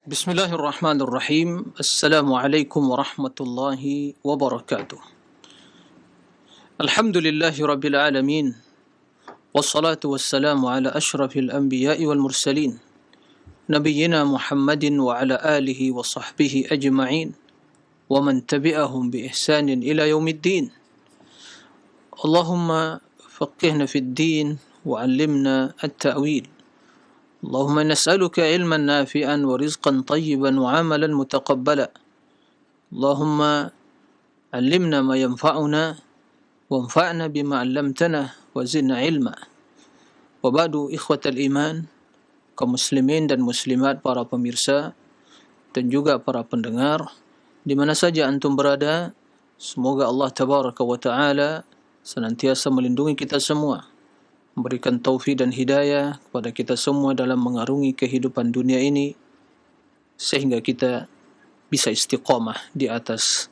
Bismillahirrahmanirrahim. Assalamualaikum warahmatullahi wabarakatuh. Alhamdulillahi rabbil alamin. Wassalatu wassalamu ala ashrafil anbiya'i wal mursalin. Nabiyyina Muhammadin wa ala alihi wa sahbihi ajma'in. Wa man tabi'ahum bi ihsanin ila yaumiddin. Allahumma faqihna fid din wa 'allimna at-ta'wil. اللهم نسألك علما نافعا ورزقا طيبا وعملا متقبلا اللهم علمنا ما ينفعنا وانفعنا بما علمتنا وزدنا علما وبعد إخوة الإيمان kaum muslimin dan muslimat, para pemirsa dan juga para pendengar di mana saja antum berada, semoga Allah tabaraka wa taala senantiasa melindungi kita semua, memberikan taufik dan hidayah kepada kita semua dalam mengarungi kehidupan dunia ini sehingga kita bisa istiqamah di atas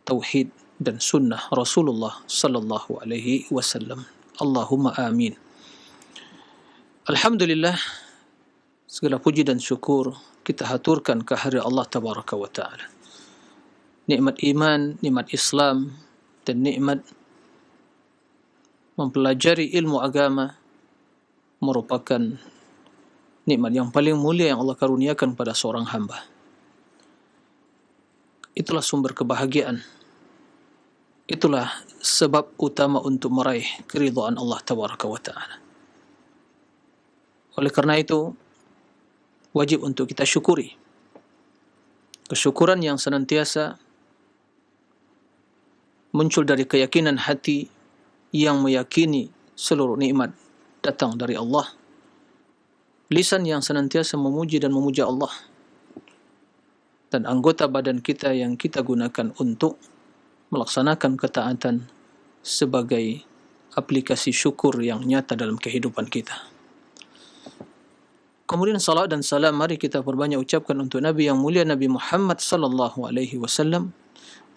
tauhid dan sunnah Rasulullah sallallahu alaihi wasallam. Allahumma amin. Alhamdulillah, segala puji dan syukur kita haturkan kehadirat Allah tabaraka wa taala. Nikmat iman, nikmat Islam dan nikmat mempelajari ilmu agama merupakan nikmat yang paling mulia yang Allah karuniakan pada seorang hamba. Itulah sumber kebahagiaan. Itulah sebab utama untuk meraih keridhaan Allah tabaraka wa taala. Oleh karena itu, wajib untuk kita syukuri. Kesyukuran yang senantiasa muncul dari keyakinan hati yang meyakini seluruh nikmat datang dari Allah. Lisan yang senantiasa memuji dan memuja Allah. Dan anggota badan kita yang kita gunakan untuk melaksanakan ketaatan sebagai aplikasi syukur yang nyata dalam kehidupan kita. Kemudian salat dan salam mari kita perbanyak ucapkan untuk Nabi yang mulia, Nabi Muhammad sallallahu alaihi wasallam.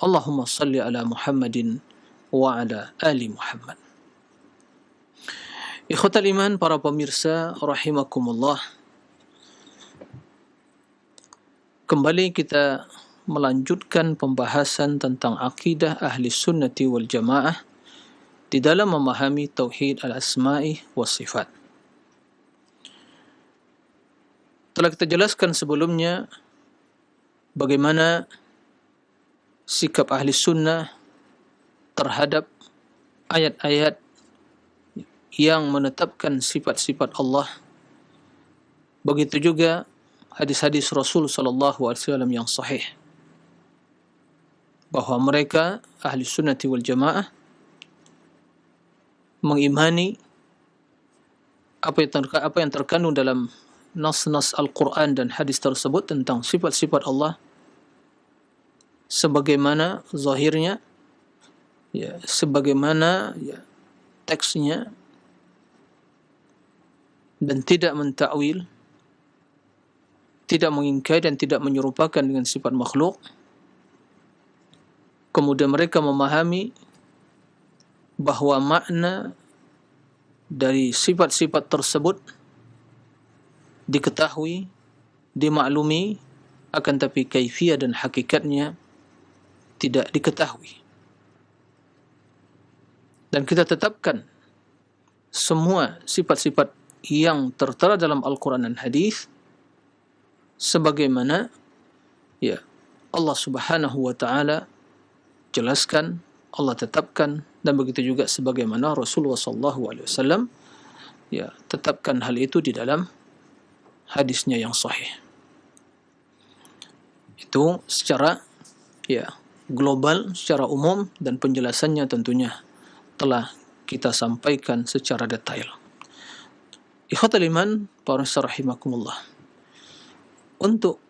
Allahumma salli ala Muhammadin wa ala ali Muhammad. Ikhwatal iman, para pemirsa rahimakumullah, kembali kita melanjutkan pembahasan tentang akidah ahli sunnati wal jamaah di dalam memahami tauhid al-asma'i was sifat. Telah kita jelaskan sebelumnya bagaimana sikap ahli sunnah terhadap ayat-ayat yang menetapkan sifat-sifat Allah. Begitu juga hadis-hadis Rasul sallallahu alaihi wasallam yang sahih, bahwa mereka ahli sunnati wal jamaah mengimani apa yang terkandung dalam nas-nas Al-Quran dan hadis tersebut tentang sifat-sifat Allah sebagaimana zahirnya, ya, sebagaimana teksnya, dan tidak mentakwil, tidak mengingkari dan tidak menyerupakan dengan sifat makhluk. Kemudian mereka memahami bahwa makna dari sifat-sifat tersebut diketahui, dimaklumi, akan tapi kaifiyah dan hakikatnya tidak diketahui. Dan kita tetapkan semua sifat-sifat yang tertera dalam Al-Quran dan hadis sebagaimana Allah subhanahu wa ta'ala jelaskan, Allah tetapkan, dan begitu juga sebagaimana Rasulullah sallallahu alaihi wasallam tetapkan hal itu di dalam hadisnya yang sahih. Itu secara global, secara umum, dan penjelasannya tentunya telah kita sampaikan secara detail. Ikhwatal iman, para rahimakumullah, untuk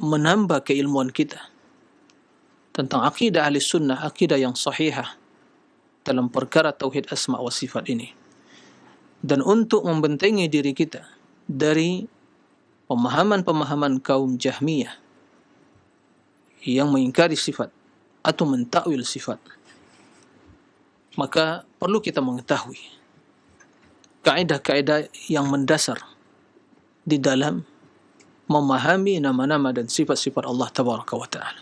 menambah keilmuan kita tentang akidah ahli sunnah, akidah yang sahihah dalam perkara tauhid asma wa sifat ini, dan untuk membentengi diri kita dari pemahaman-pemahaman kaum Jahmiyah yang mengingkari sifat atau mentakwil sifat, maka perlu kita mengetahui kaidah-kaidah yang mendasar di dalam memahami nama-nama dan sifat-sifat Allah Tabaraka wa Ta'ala.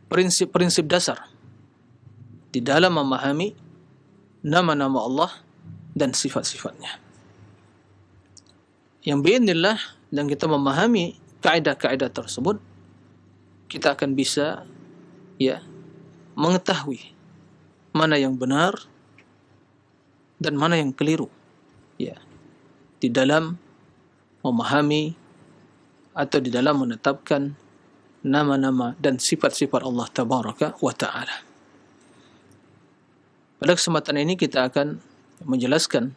Prinsip-prinsip dasar di dalam memahami nama-nama Allah dan sifat-sifatnya. Yang biidznillah, dan kita memahami kaidah-kaidah tersebut, kita akan bisa mengetahui mana yang benar dan mana yang keliru di dalam memahami atau di dalam menetapkan nama-nama dan sifat-sifat Allah Tabaraka wa Ta'ala. Pada kesempatan ini kita akan menjelaskan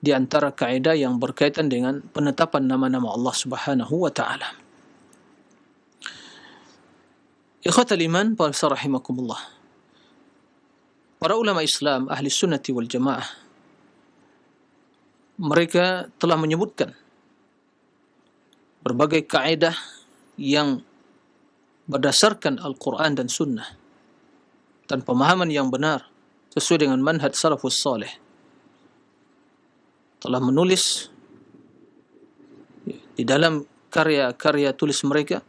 di antara kaidah yang berkaitan dengan penetapan nama-nama Allah Subhanahu wa Ta'ala. Ikhwatal iman, para rahimakumullah. Para ulama Islam, ahli sunnati wal jamaah, mereka telah menyebutkan berbagai kaidah yang berdasarkan Al-Quran dan Sunnah dan pemahaman yang benar sesuai dengan manhaj salafus salih, telah menulis di dalam karya-karya tulis mereka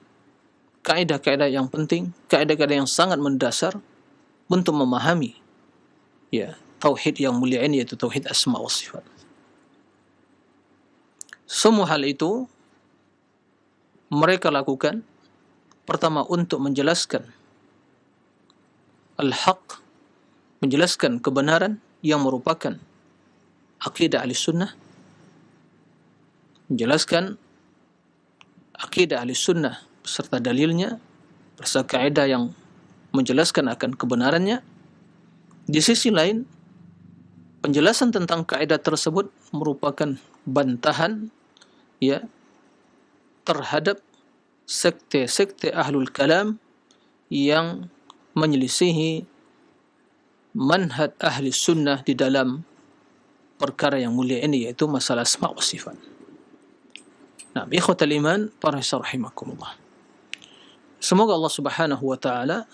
kaidah-kaidah yang penting, kaidah-kaidah yang sangat mendasar untuk memahami tauhid yang mulia ini, yaitu tauhid asma wa sifat. Semua hal itu mereka lakukan pertama untuk menjelaskan al-haq, menjelaskan kebenaran yang merupakan akidah ahli sunnah, menjelaskan akidah ahli sunnah beserta dalilnya, beserta kaidah yang menjelaskan akan kebenarannya. Di sisi lain, penjelasan tentang kaidah tersebut merupakan bantahan terhadap sekte-sekte ahlul kalam yang menyelisihi manhaj ahli sunnah di dalam perkara yang mulia ini, yaitu masalah asma wa sifat. Nah, ikhwatal iman, para rahimakumullah. Semoga Allah Subhanahu wa Ta'ala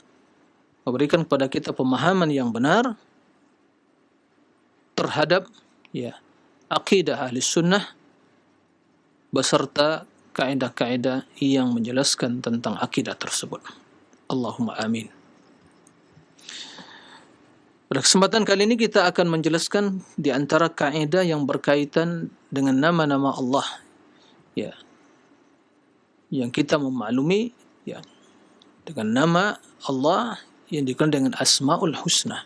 memberikan kepada kita pemahaman yang benar terhadap akidah ahli sunnah beserta kaidah-kaidah yang menjelaskan tentang akidah tersebut. Allahumma amin. Pada kesempatan kali ini kita akan menjelaskan di antara kaidah yang berkaitan dengan nama-nama Allah yang kita memaklumi dengan nama Allah yang dikenal dengan Asmaul Husna.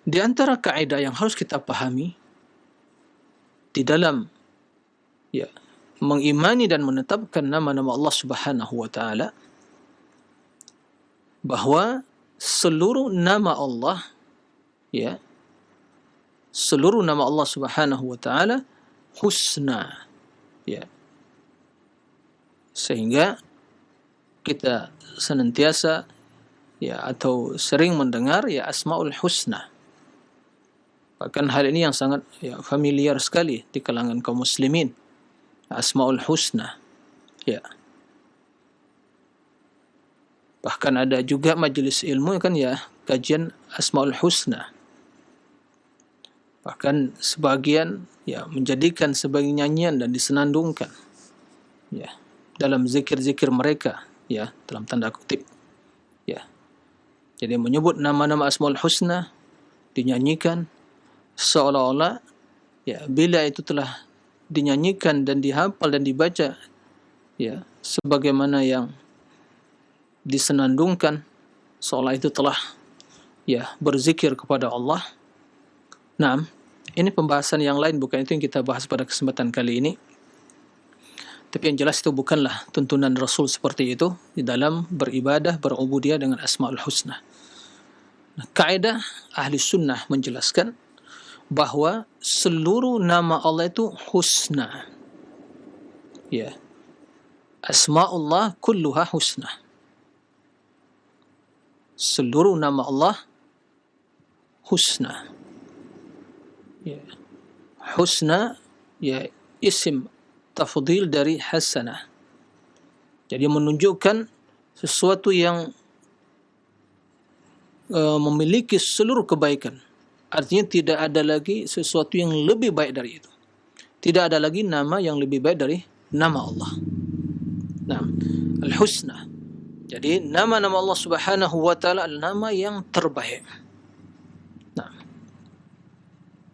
Di antara kaidah yang harus kita pahami di dalam mengimani dan menetapkan nama-nama Allah Subhanahu wa Ta'ala, bahwa seluruh nama Allah seluruh nama Allah Subhanahu wa Ta'ala husna, sehingga kita senantiasa atau sering mendengar Asmaul Husna. Bahkan hal ini yang sangat familiar sekali di kalangan kaum muslimin, Asmaul Husna. Bahkan ada juga majelis ilmu kajian Asmaul Husna. Bahkan sebagian menjadikan sebagai nyanyian dan disenandungkan dalam zikir-zikir mereka, dalam tanda kutip. Jadi menyebut nama-nama Asmaul Husna, dinyanyikan seolah-olah bila itu telah dinyanyikan dan dihafal dan dibaca sebagaimana yang disenandungkan, seolah itu telah berzikir kepada Allah. Nah, ini pembahasan yang lain, bukan itu yang kita bahas pada kesempatan kali ini. Tapi yang jelas itu bukanlah tuntunan Rasul seperti itu di dalam beribadah, berubudiyah dengan Asmaul Husna. Nah, kaidah ahli sunnah menjelaskan bahwa seluruh nama Allah itu husna. Asma'ullah kulluha husna. Seluruh nama Allah husna. Husna isim tafdhil dari hasanah. Jadi menunjukkan sesuatu yang memiliki seluruh kebaikan. Artinya tidak ada lagi sesuatu yang lebih baik dari itu. Tidak ada lagi nama yang lebih baik dari nama Allah. Nah, Al-Husna. Jadi nama-nama Allah Subhanahu wa taala adalah nama yang terbaik. Nah,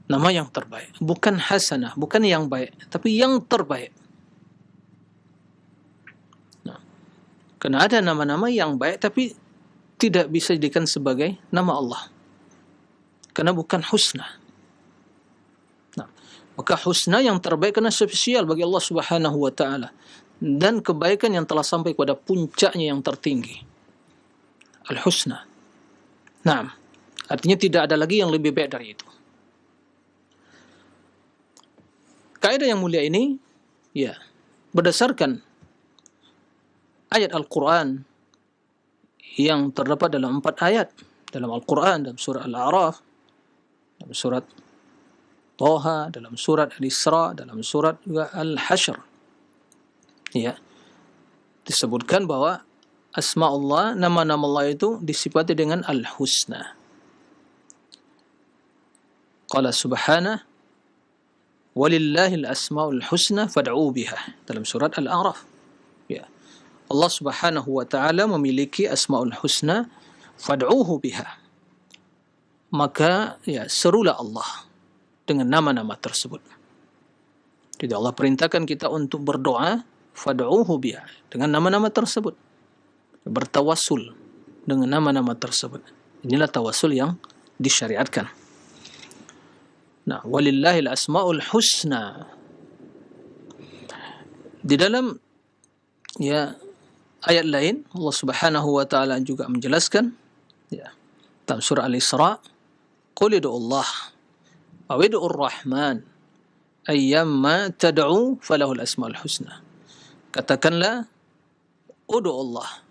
nama yang terbaik, bukan hasanah, bukan yang baik, tapi yang terbaik. Nah, karena ada nama-nama yang baik tapi tidak bisa dijadikan sebagai nama Allah. Karena bukan husna. Nah, maka husna yang terbaik karena spesial bagi Allah Subhanahu wa taala. Dan kebaikan yang telah sampai kepada puncaknya yang tertinggi. Al-Husna. Nah, artinya tidak ada lagi yang lebih baik dari itu. Kaidah yang mulia ini, ya, berdasarkan ayat Al-Quran yang terdapat dalam 4 ayat dalam Al-Quran, dalam surah Al-A'raf, dalam surat Toha, dalam surat Al-Isra, dalam surat juga Al-Hasyr. Ya, disebutkan bahwa asma Allah, nama-nama Allah itu disifati dengan Al-Husna. Qala subhanahu walillahil asmaul husna fad'u biha, dalam surat Al-A'raf. Ya, Allah Subhanahu wa taala memiliki asmaul husna, fad'uhu biha. Maka ya, serulah Allah dengan nama-nama tersebut. Jadi Allah perintahkan kita untuk berdoa, fad'uhu biha, dengan nama-nama tersebut. Bertawassul dengan nama-nama tersebut. Inilah tawassul yang disyariatkan. Nah, walillahil asmaul husna. Di dalam ya ayat lain Allah Subhanahu wa taala juga menjelaskan, ya, dalam surah Al-Isra, qul ud'ullah aw ud'ur rahman ayyamma tad'u falahul asmaul husna. Katakanlah, ud'ullah,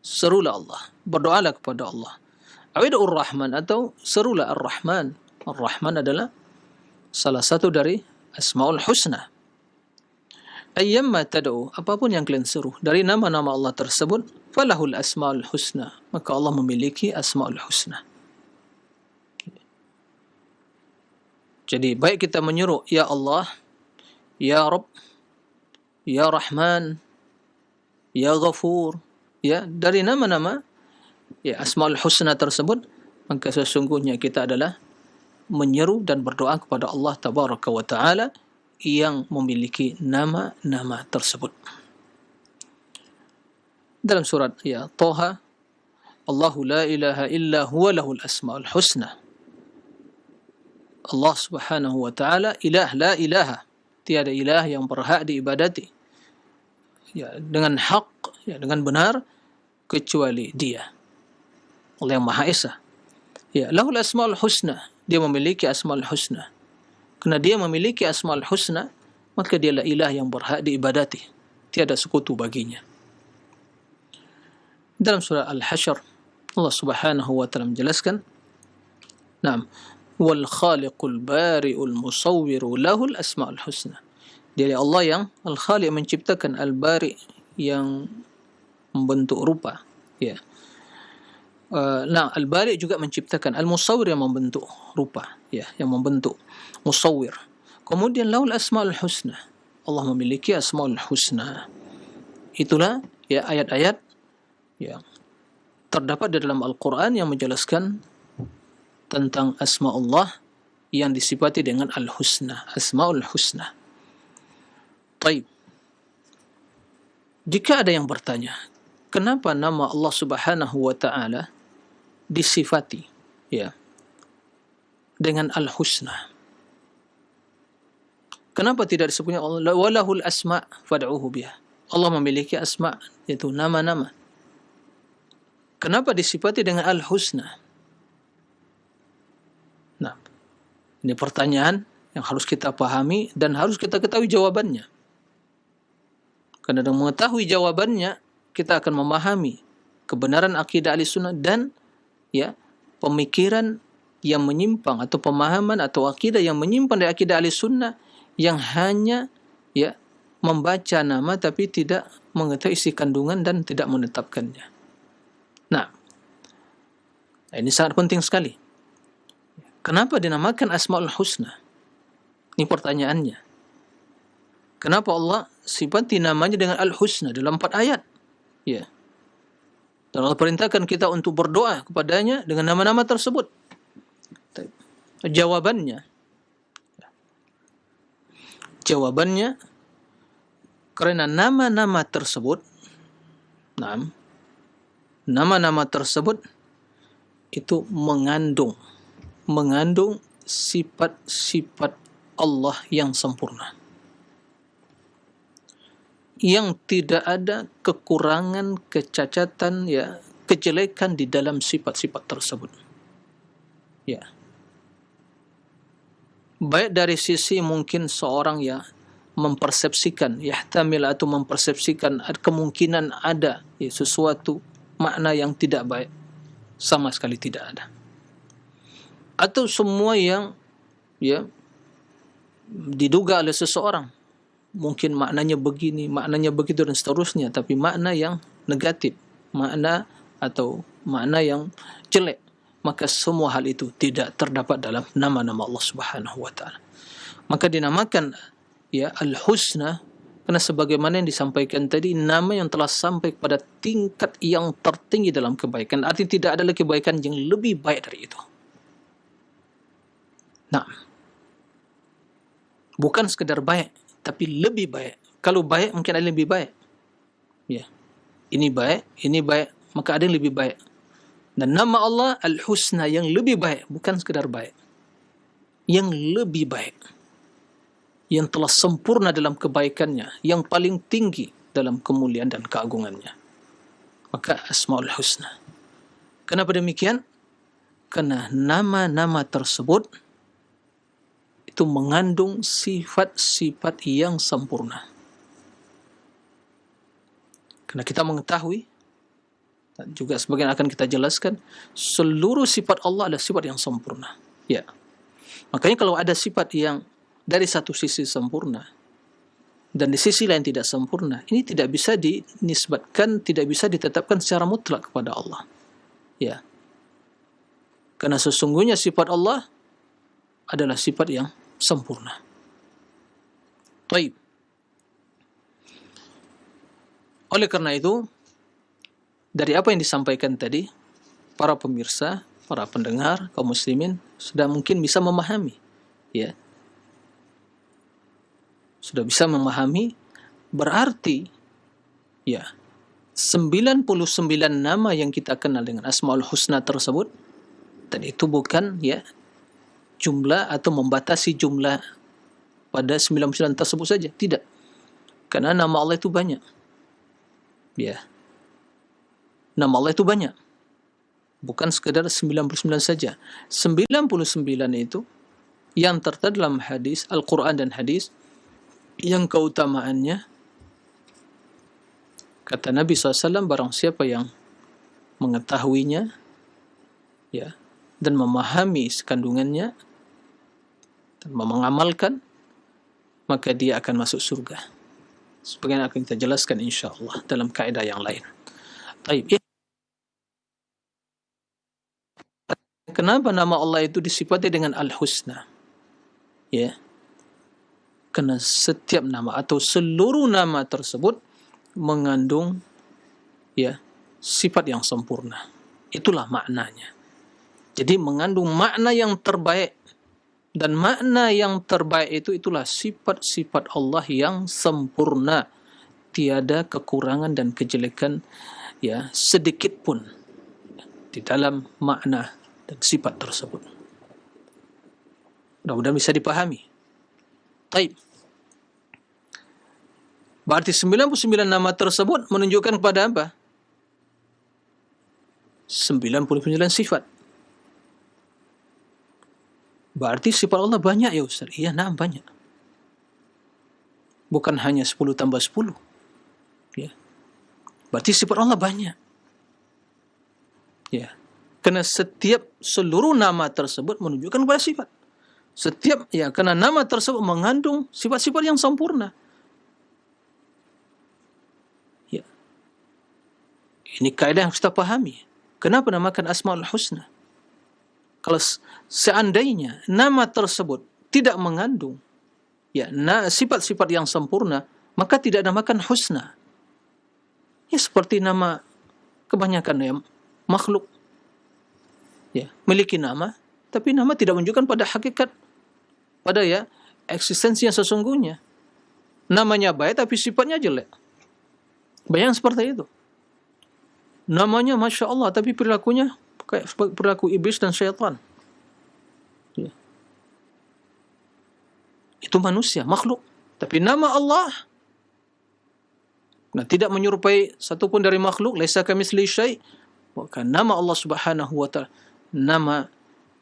serulah Allah, berdoalah kepada Allah. Aw ud'ur rahman, atau serulah Ar-Rahman. Ar-Rahman adalah salah satu dari asmaul husna. Ayyamma tad'u, apapun yang kalian seru dari nama-nama Allah tersebut, falahul asmaul husna, maka Allah memiliki asmaul husna. Jadi baik kita menyeru ya Allah, ya Rabb, ya Rahman, ya Ghafur, ya, dari nama-nama ya asmaul husna tersebut, maka sesungguhnya kita adalah menyeru dan berdoa kepada Allah Tabaraka wa Ta'ala yang memiliki nama-nama tersebut. Dalam surat ya Toha, Allahu la ilaha illa huwa lahul asmaul husna. Allah Subhanahu wa Ta'ala ilah, la ilaha, tiada ilah yang berhak diibadati ya dengan hak, ya dengan benar, kecuali Dia, Allah yang Maha Esa. Ya, lahul asmaul husna, Dia memiliki asmaul husna. Karena Dia memiliki asmaul husna, maka Dialah ilah yang berhak diibadati, tiada sekutu baginya. Dalam surah Al-Hasyr Allah Subhanahu wa Ta'ala menjelaskan, Naam, wal khaliqul bari'ul musawwiru lahul asmaul husna. Dia Allah yang al-khaliq, menciptakan, al-bari, yang membentuk rupa, ya. Nah, al-bari juga menciptakan, al-musawwir yang membentuk rupa, ya, yang membentuk, musawwir. Kemudian lahul asmaul husna, Allah memiliki asmaul husna. Itulah ya ayat-ayat yang terdapat di dalam Al-Quran yang menjelaskan tentang asma Allah yang disifati dengan Al-Husna, Asmaul Husna. Taib. Jika ada yang bertanya, kenapa nama Allah Subhanahu wa Ta'ala disifati ya dengan Al-Husna? Kenapa tidak disebutnya Allah walahul asma fad'uhu biha? Allah memiliki asma, yaitu nama-nama. Kenapa disifati dengan Al-Husna? Nah, ini pertanyaan yang harus kita pahami dan harus kita ketahui jawabannya. Karena dengan mengetahui jawabannya, kita akan memahami kebenaran akidah Ahlussunnah dan ya pemikiran yang menyimpang atau pemahaman atau akidah yang menyimpang dari akidah Ahlussunnah yang hanya ya membaca nama tapi tidak mengetahui isi kandungan dan tidak menetapkannya. Nah, ini sangat penting sekali. Kenapa dinamakan Asmaul Husna? Ini pertanyaannya. Kenapa Allah sifati namanya dengan Al-Husna dalam 4 ayat? Ya. Dan Allah perintahkan kita untuk berdoa kepadanya dengan nama-nama tersebut. Jawabannya, karena nama-nama tersebut, nama-nama tersebut itu mengandung sifat-sifat Allah yang sempurna, yang tidak ada kekurangan, kecacatan, ya, kejelekan di dalam sifat-sifat tersebut. Ya. Baik dari sisi mungkin seorang ya mempersepsikan, yahtamil atau mempersepsikan kemungkinan ada ya, sesuatu makna yang tidak baik, sama sekali tidak ada. Atau semua yang ya diduga oleh seseorang, mungkin maknanya begini, maknanya begitu dan seterusnya, tapi makna yang negatif, makna atau makna yang jelek, maka semua hal itu tidak terdapat dalam nama-nama Allah Subhanahu wa taala. Maka dinamakan ya Al-Husna karena sebagaimana yang disampaikan tadi, nama yang telah sampai pada tingkat yang tertinggi dalam kebaikan. Artinya tidak ada lagi kebaikan yang lebih baik dari itu. Nah, bukan sekedar baik, tapi lebih baik. Kalau baik mungkin ada yang lebih baik. Ya, ini baik, maka ada yang lebih baik. Dan nama Allah Al-Husna yang lebih baik, bukan sekedar baik, yang lebih baik, yang telah sempurna dalam kebaikannya, yang paling tinggi dalam kemuliaan dan keagungannya. Maka Asmaul Husna. Kenapa demikian? Karena nama-nama tersebut itu mengandung sifat-sifat yang sempurna. Karena kita mengetahui, dan juga sebagian akan kita jelaskan, seluruh sifat Allah adalah sifat yang sempurna. Ya. Makanya kalau ada sifat yang dari satu sisi sempurna dan di sisi lain tidak sempurna, ini tidak bisa dinisbatkan, tidak bisa ditetapkan secara mutlak kepada Allah. Ya. Karena sesungguhnya sifat Allah adalah sifat yang sempurna. Baik. Oleh karena itu, dari apa yang disampaikan tadi, para pemirsa, para pendengar, kaum muslimin sudah mungkin bisa memahami, ya. Sudah bisa memahami, berarti ya 99 nama yang kita kenal dengan Asmaul Husna tersebut, dan itu bukan ya jumlah atau membatasi jumlah pada 99 tersebut saja, tidak. Karena nama Allah itu banyak. Ya. Nama Allah itu banyak. Bukan sekadar 99 saja. 99 itu yang tertera dalam hadis, Al-Quran dan hadis, yang keutamaannya, kata Nabi SAW, barang siapa yang mengetahuinya ya, dan memahami kandungannya dan mengamalkan, maka dia akan masuk surga. Sebagaimana akan kita jelaskan insyaAllah dalam kaidah yang lain. Baik. Kenapa nama Allah itu disifati dengan Al-Husna? Ya. Karena setiap nama atau seluruh nama tersebut mengandung ya sifat yang sempurna. Itulah maknanya. Jadi mengandung makna yang terbaik, dan makna yang terbaik itu itulah sifat-sifat Allah yang sempurna. Tiada kekurangan dan kejelekan ya sedikit pun di dalam makna dan sifat tersebut. Mudah-mudahan bisa dipahami. Baik. Berarti 99 nama tersebut menunjukkan kepada apa? 99 sifat. Berarti sifat Allah banyak ya Ustaz? Iya, nah banyak. Bukan hanya 10 tambah 10. Ya. Berarti sifat Allah banyak. Ya. Karena seluruh nama tersebut menunjukkan kepada sifat. Karena nama tersebut mengandung sifat-sifat yang sempurna. Ya. Ini kaidah yang kita pahami. Kenapa namakan Asmaul Husna? Kalau seandainya nama tersebut tidak mengandung sifat-sifat yang sempurna, maka tidak namakan husna. Ya, seperti nama kebanyakan makhluk. Ya, memiliki nama, tapi nama tidak menunjukkan pada hakikat, pada eksistensi yang sesungguhnya. Namanya baik tapi sifatnya jelek. Bayang seperti itu. Namanya Masya Allah tapi perilakunya kayak perilaku iblis dan syaitan. Ya. Itu manusia, makhluk. Tapi nama Allah tidak menyerupai satupun dari makhluk. Laisa kamitslihi syai'. Maka nama Allah Subhanahu wa ta'ala nama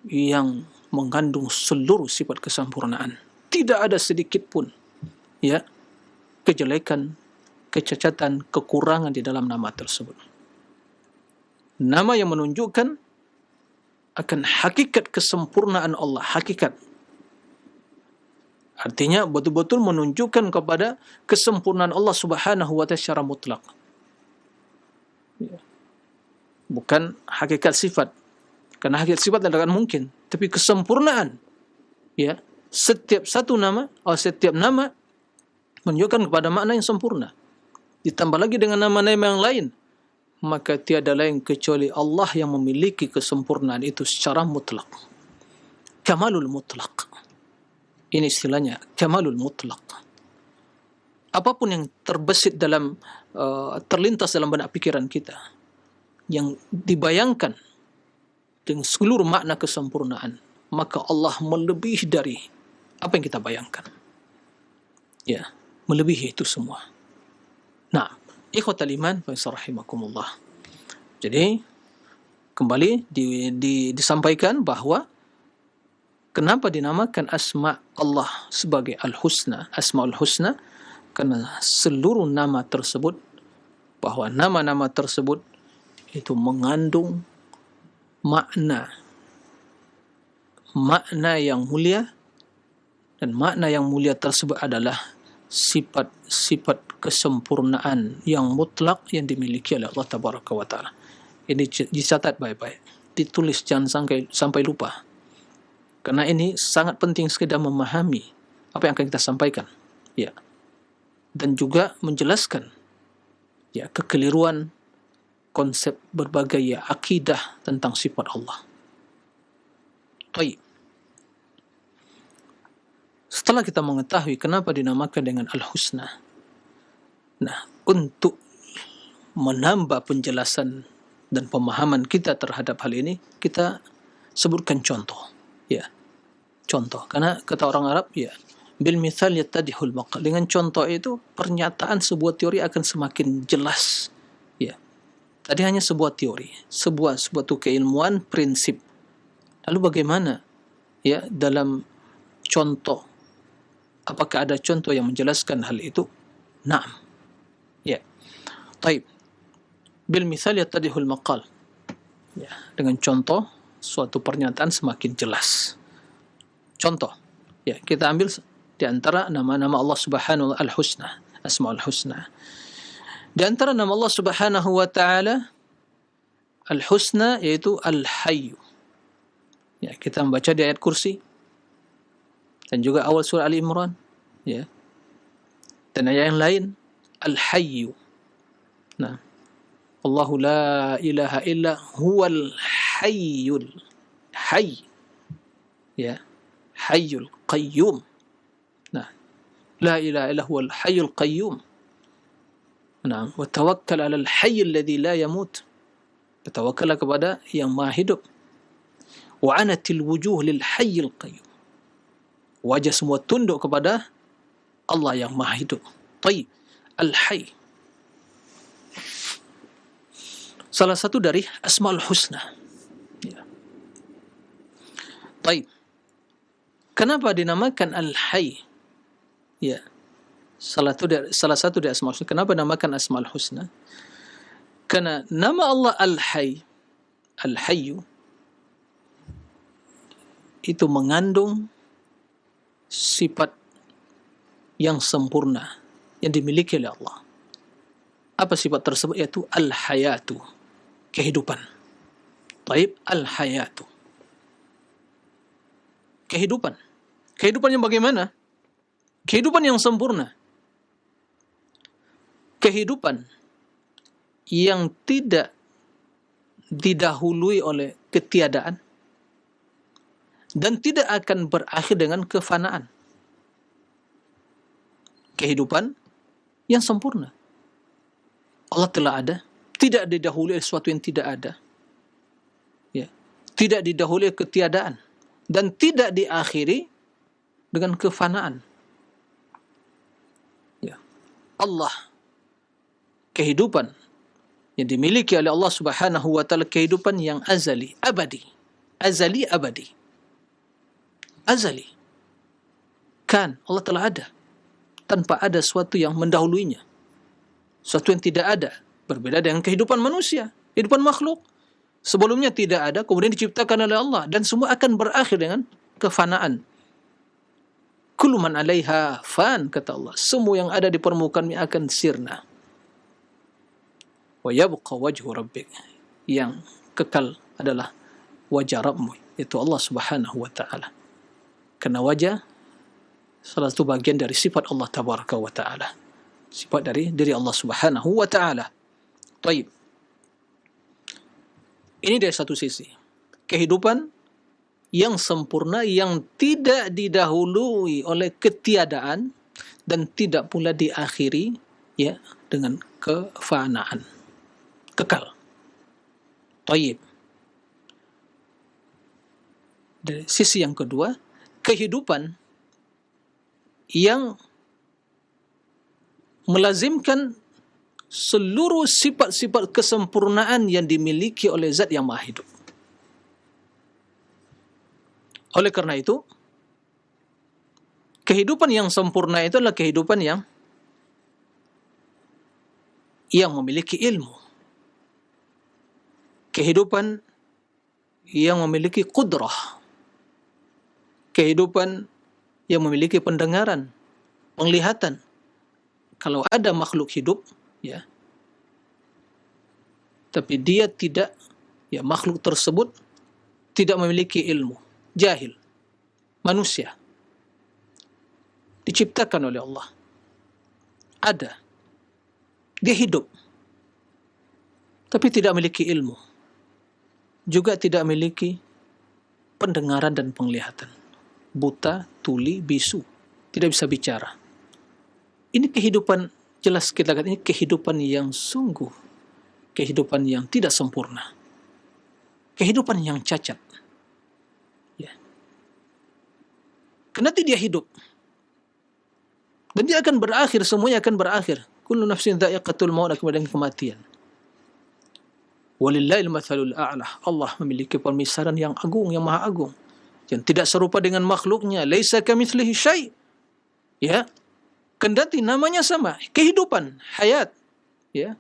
yang mengandung seluruh sifat kesempurnaan. Tidak ada sedikit pun kejelekan, kecacatan, kekurangan di dalam nama tersebut. Nama yang menunjukkan akan hakikat kesempurnaan Allah, hakikat. Artinya betul-betul menunjukkan kepada kesempurnaan Allah Subhanahu wa ta'ala secara mutlak. Bukan hakikat sifat. Karena hakikat sifat tidak akan mungkin, tapi kesempurnaan. Setiap satu nama atau setiap nama menunjukkan kepada makna yang sempurna. Ditambah lagi dengan nama-nama yang lain, maka tiada lain kecuali Allah yang memiliki kesempurnaan itu secara mutlak. Kamalul mutlak. Ini istilahnya, kamalul mutlak. Apapun yang terbesit dalam, terlintas dalam benak pikiran kita, yang dibayangkan dengan seluruh makna kesempurnaan, maka Allah melebihi dari apa yang kita bayangkan. Ya, melebihi itu semua. Nah, ikhwatal iman, rahimakumullah. Jadi, kembali disampaikan bahwa kenapa dinamakan asma Allah sebagai Al-Husna, Asmaul Husna? Karena seluruh nama tersebut, bahwa nama-nama tersebut itu mengandung makna yang mulia, dan makna yang mulia tersebut adalah sifat-sifat kesempurnaan yang mutlak yang dimiliki oleh Allah Tabaraka wa Ta'ala. Ini dicatat baik-baik, ditulis, jangan sampai lupa. Karena ini sangat penting sekedar memahami apa yang akan kita sampaikan. Ya. Dan juga menjelaskan kekeliruan konsep berbagai akidah tentang sifat Allah. Baik. Setelah kita mengetahui kenapa dinamakan dengan Al-Husna, nah, untuk menambah penjelasan dan pemahaman kita terhadap hal ini, kita sebutkan contoh. Ya, contoh. Karena kata orang Arab, bil mithal yattadihul maqal. Dengan contoh itu, pernyataan sebuah teori akan semakin jelas. Ya. Tadi hanya sebuah teori, sebuah keilmuan, prinsip. Lalu bagaimana dalam contoh? Apakah ada contoh yang menjelaskan hal itu? Naam. Ya. Taib. Bil mithal yattadihul maqal. Ya, dengan contoh suatu pernyataan semakin jelas. Contoh. Ya, kita ambil di antara nama-nama Allah Subhanahu wa ta'ala Al-Husna, Asmaul Husna. Di antara nama Allah Subhanahu wa ta'ala Al-Husna yaitu Al-Hayyu. Ya, kita membaca di ayat kursi dan juga awal surah Ali Imran, dan ayat yang lain, Al-Hayyu. Nah, Allahu la ilaha illa huwal hayyul hayy. Ya, hayyul qayyum. Nah, la ilaha illa huwal hayyul qayyum. Nah, wa tawakkal 'alal hayy alladhi la yamut. Bertawakkallah kepada yang Maha hidup. Wa anatil wujuh lil hayyil qayyum. Wajah semua tunduk kepada Allah yang Maha hidup. Taib. Al-Hayy. Salah satu dari Asmaul Husna. Ya. Taib. Kenapa dinamakan Al-Hayy? Ya. Salah satu dari Asmaul Husna. Kenapa dinamakan Asmaul Husna? Karena nama Allah Al-Hayy, Al-Hayyu, itu mengandung sifat yang sempurna yang dimiliki oleh Allah. Apa sifat tersebut? Yaitu al-hayatu, kehidupan. Taib, al-hayatu. kehidupan. Kehidupan yang bagaimana? Kehidupan yang sempurna. Kehidupan yang tidak didahului oleh ketiadaan dan tidak akan berakhir dengan kefanaan. Kehidupan yang sempurna. Allah telah ada, tidak didahului oleh sesuatu yang tidak ada. Ya, tidak didahului oleh ketiadaan dan tidak diakhiri dengan kefanaan. Ya. Allah, kehidupan yang dimiliki oleh Allah Subhanahu wa taala, kehidupan yang azali, abadi. Azali, abadi. Azali. Kan Allah telah ada tanpa ada sesuatu yang mendahuluinya. Sesuatu yang tidak ada, berbeda dengan kehidupan manusia, kehidupan makhluk. Sebelumnya tidak ada, kemudian diciptakan oleh Allah dan semua akan berakhir dengan kefanaan. Kullu man 'alaiha fan, kata Allah. Semua yang ada di permukaan ini akan sirna. Wa yabqa wajhu rabbik. Yang kekal adalah wajah Rabbmu, yaitu Allah Subhanahu wa taala. Karena wajah salah satu bagian dari sifat Allah Tabaraka wa taala. Sifat dari diri Allah Subhanahu wa taala. Baik. Ini dari satu sisi. Kehidupan yang sempurna yang tidak didahului oleh ketiadaan dan tidak pula diakhiri ya dengan kefanaan. Kekal. Baik. Dari sisi yang kedua, kehidupan yang melazimkan seluruh sifat-sifat kesempurnaan yang dimiliki oleh zat yang maha hidup. Oleh karena itu, kehidupan yang sempurna itu adalah kehidupan yang memiliki ilmu. Kehidupan yang memiliki qudrah. Kehidupan yang memiliki pendengaran, penglihatan. Kalau ada makhluk hidup, ya, tapi dia tidak, ya, makhluk tersebut tidak memiliki ilmu, jahil, manusia, diciptakan oleh Allah, ada, dia hidup, tapi tidak memiliki ilmu, juga tidak memiliki pendengaran dan penglihatan, buta, tuli, bisu, tidak bisa bicara. Ini kehidupan, jelas kita katakan ini kehidupan yang sungguh, kehidupan yang tidak sempurna, kehidupan yang cacat. Ya. Kendati dia hidup, dan dia akan berakhir, semuanya akan berakhir. Kullu nafsin dha'iqatul maut, kemudian kematian. Walillahil mathalul a'la. Allah memiliki pemisaran yang agung, yang maha agung, yang tidak serupa dengan makhluknya. Laisa kamitslihi syai'. Ya. Kendati namanya sama, kehidupan, hayat. Ya.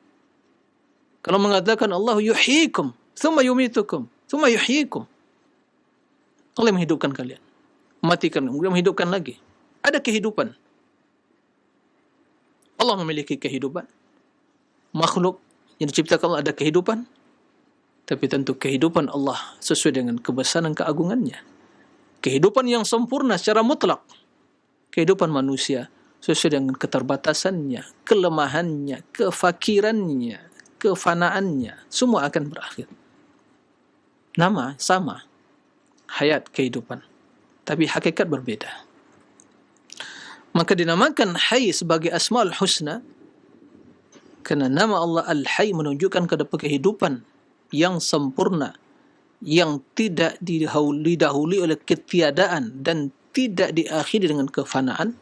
Kalau mengatakan Allah yuhyikum, thumma yumitukum, thumma yuhyikum. Allah menghidupkan kalian, mematikan, kemudian menghidupkan lagi. Ada kehidupan. Allah memiliki kehidupan. Makhluk yang diciptakan Allah ada kehidupan. Tapi tentu kehidupan Allah sesuai dengan kebesaran keagungannya. Kehidupan yang sempurna secara mutlak. Kehidupan manusia sesuai dengan keterbatasannya, kelemahannya, kefakirannya, kefanaannya, semua akan berakhir. Nama sama, hayat, kehidupan, tapi hakikat berbeda. Maka dinamakan Hayy sebagai Asmaul Husna karena nama Allah Al-Hayy menunjukkan kepada kehidupan yang sempurna, yang tidak didahului oleh ketiadaan dan tidak diakhiri dengan kefanaan,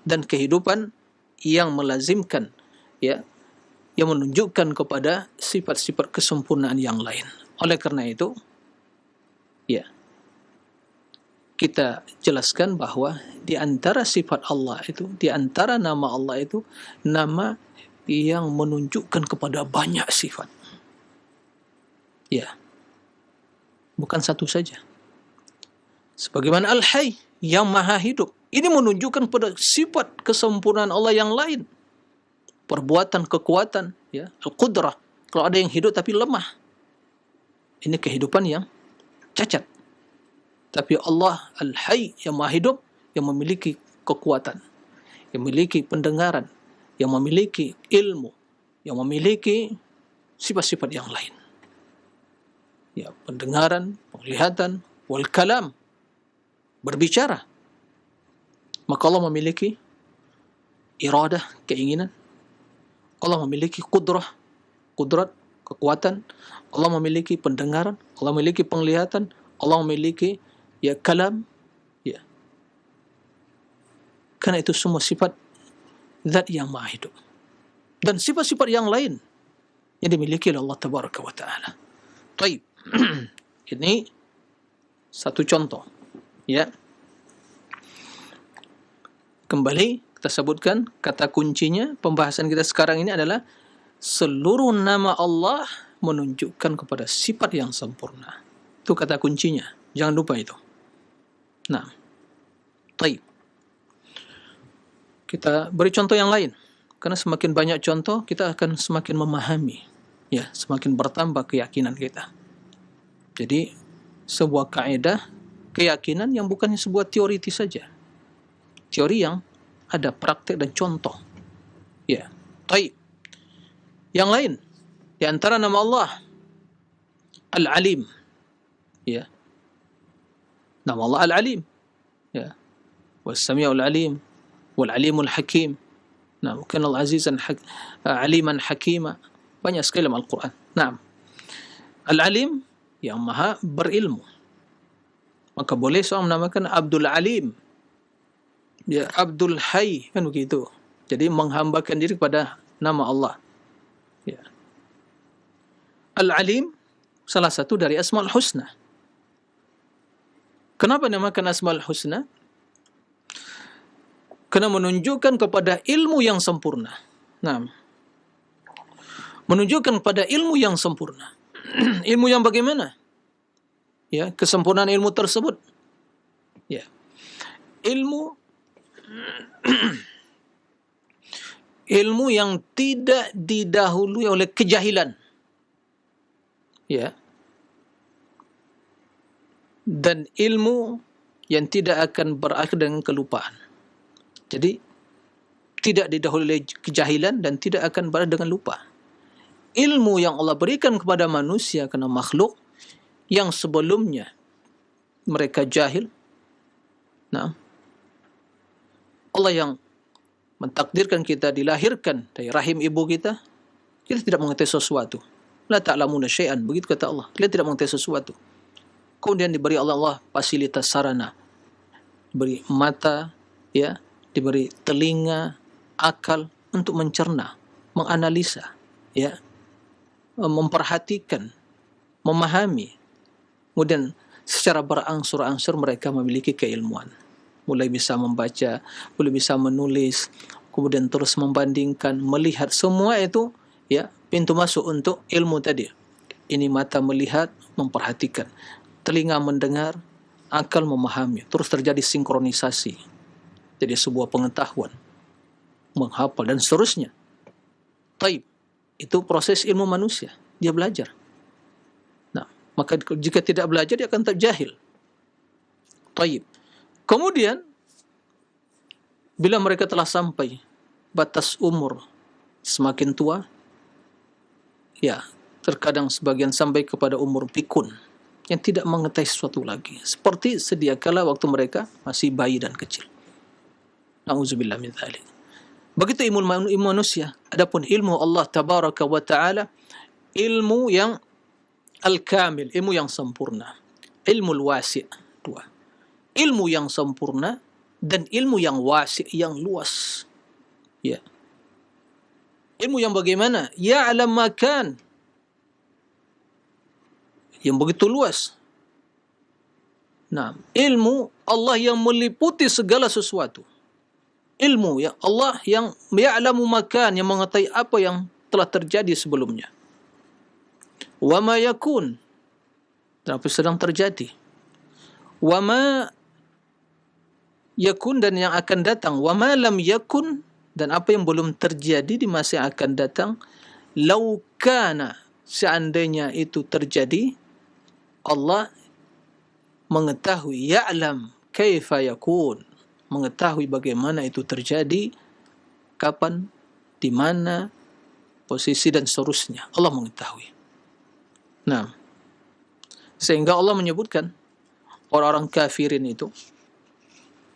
dan kehidupan yang melazimkan, ya, yang menunjukkan kepada sifat-sifat kesempurnaan yang lain. Oleh karena itu, ya, kita jelaskan bahwa di antara sifat Allah itu, di antara nama Allah itu, nama yang menunjukkan kepada banyak sifat. Ya, bukan satu saja. Sebagaimana Al-Hayy, yang maha hidup. Ini menunjukkan pada sifat kesempurnaan Allah yang lain. Perbuatan, kekuatan, ya, al-qudrah. Kalau ada yang hidup tapi lemah, ini kehidupan yang cacat. Tapi Allah Al-Hayy yang Maha Hidup, yang memiliki kekuatan, yang memiliki pendengaran, yang memiliki ilmu, yang memiliki sifat-sifat yang lain. Ya, pendengaran, penglihatan, wal kalam, berbicara. Maka Allah memiliki iradah, keinginan. Allah memiliki kudrat, kekuatan. Allah memiliki pendengaran, Allah memiliki penglihatan, Allah memiliki kalam. Ya. Karena itu semua sifat zat yang Maha Hidup. Dan sifat-sifat yang lain yang dimiliki oleh Allah Tabaraka wa Ta'ala. Baik. Ini satu contoh. Ya. Kembali kita sebutkan kata kuncinya pembahasan kita sekarang ini adalah seluruh nama Allah menunjukkan kepada sifat yang sempurna. Itu kata kuncinya. Jangan lupa itu. Nah. Baik. Kita beri contoh yang lain. Karena semakin banyak contoh, kita akan semakin memahami. Ya, semakin bertambah keyakinan kita. Jadi, sebuah kaidah keyakinan yang bukannya sebuah teoritis saja. Teori yang ada praktek dan contoh. Ya, baik. Yang lain, di antara nama Allah, Al-Alim. Ya. Nama Allah Al-Alim. Ya. Was-Sami'ul Alim. Wal-Alimul Hakim. Nah, bukan Al-Azizan Aliman Hakima. Banyak sekali dalam Al-Quran. Nah, Al-Alim yang maha berilmu. Maka boleh seorang menamakan Abdul Alim. Ya, Abdul Hayy, kan begitu. Jadi menghambakan diri kepada nama Allah. Ya. Al-Alim salah satu dari Asmaul Husna. Kenapa dinamakan Asmaul Husna? Kena menunjukkan kepada ilmu yang sempurna. Nah, menunjukkan kepada ilmu yang sempurna. Ilmu yang bagaimana? Ya, kesempurnaan ilmu tersebut. Ya. Ilmu ilmu yang tidak didahului oleh kejahilan. Ya. Dan ilmu yang tidak akan berakhir dengan kelupaan. Jadi, tidak didahului oleh kejahilan dan tidak akan berakhir dengan lupa. Ilmu yang Allah berikan kepada manusia karena makhluk yang sebelumnya mereka jahil. Nah, Allah yang mentakdirkan kita dilahirkan dari rahim ibu kita tidak mengetahui sesuatu. La ta'lamuna syai'an, begitu kata Allah. Kita tidak mengetahui sesuatu. Kemudian diberi Allah fasilitas sarana. Diberi mata, ya, diberi telinga, akal untuk mencerna, menganalisa, ya, memperhatikan, memahami. Kemudian secara berangsur-angsur mereka memiliki keilmuan. Mulai bisa membaca, mulai bisa menulis, kemudian terus membandingkan, melihat, semua itu ya pintu masuk untuk ilmu tadi. Ini mata melihat, memperhatikan, telinga mendengar, akal memahami, terus terjadi sinkronisasi. Jadi sebuah pengetahuan, menghafal dan seterusnya. Taib, itu proses ilmu manusia, dia belajar. Nah, maka jika tidak belajar dia akan tetap jahil. Taib. Kemudian bila mereka telah sampai batas umur semakin tua, ya, terkadang sebagian sampai kepada umur pikun yang tidak mengetahui sesuatu lagi, seperti sedia kala waktu mereka masih bayi dan kecil. Na'udzubillah min dzalik. Begitu ilmu manusia. Adapun ilmu Allah Tabaraka wa Ta'ala, ilmu yang al-kamil, ilmu yang sempurna. Ilmu al-wasi', dua. Ilmu yang sempurna dan ilmu yang wasi', yang luas. Ya. Ilmu yang bagaimana? Ya'lam makan. Yang begitu luas. Nah, ilmu Allah yang meliputi segala sesuatu. Ilmu ya Allah yang ya'lamu makan, yang mengetahui apa yang telah terjadi sebelumnya. Wa ma yakun, dan apa sedang terjadi. Wa ma yakun, dan yang akan datang. Wa ma lam yakun, dan apa yang belum terjadi di masa yang akan datang. Lau kana, seandainya itu terjadi, Allah mengetahui, ya'lam kaifa yakun, mengetahui bagaimana itu terjadi, kapan, di mana, posisi dan seterusnya. Allah mengetahui. Nah, sehingga Allah menyebutkan orang-orang kafirin itu,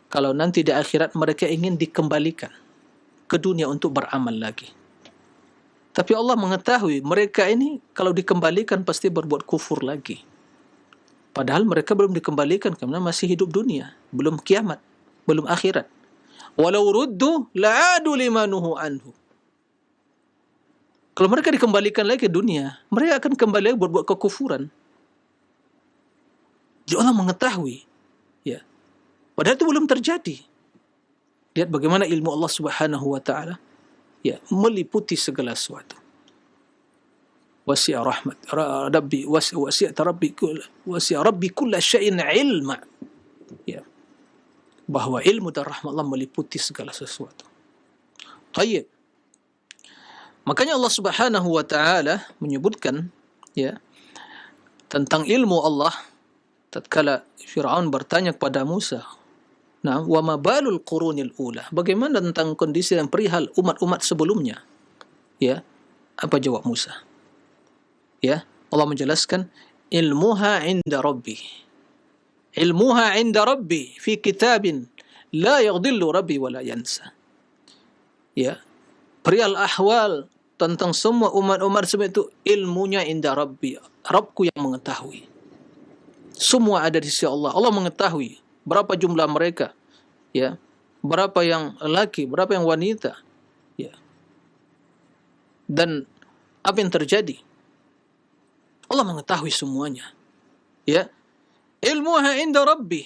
kalau nanti di akhirat mereka ingin dikembalikan ke dunia untuk beramal lagi. Tapi Allah mengetahui mereka ini kalau dikembalikan pasti berbuat kufur lagi. Padahal mereka belum dikembalikan karena masih hidup dunia, belum kiamat, belum akhirat. Walau ruddu la'adu limanuhu anhu. Kalau mereka dikembalikan lagi ke dunia, mereka akan kembali lagi berbuat kekufuran. Jadi Allah mengetahui, ya. Padahal itu belum terjadi. Lihat bagaimana ilmu Allah Subhanahu wa taala, ya, meliputi segala sesuatu. Wasi'a rahmat rabbi wasi'a rabbi kulla syai'in ilma. Ya. Bahwa ilmu dan rahmat Allah meliputi segala sesuatu. Baik. Makanya Allah Subhanahu wa taala menyebutkan, ya, tentang ilmu Allah tatkala Firaun bertanya kepada Musa, "Nah, wa ma balul qurunil ula?" Bagaimana tentang kondisi dan perihal umat-umat sebelumnya? Ya, apa jawab Musa? Ya, Allah menjelaskan, ilmuha 'inda rabbi. Ilmuha 'inda rabbi fi kitabin la yadhillu rabbi wa la yansa. Ya, perihal ahwal tentang semua umat-umat sebelum itu ilmunya 'inda rabbi. Rabbku yang mengetahui. Semua ada di sisi Allah. Allah mengetahui berapa jumlah mereka, ya, berapa yang laki, berapa yang wanita, ya, dan apa yang terjadi. Allah mengetahui semuanya, ya. Ilmuha inda rabbi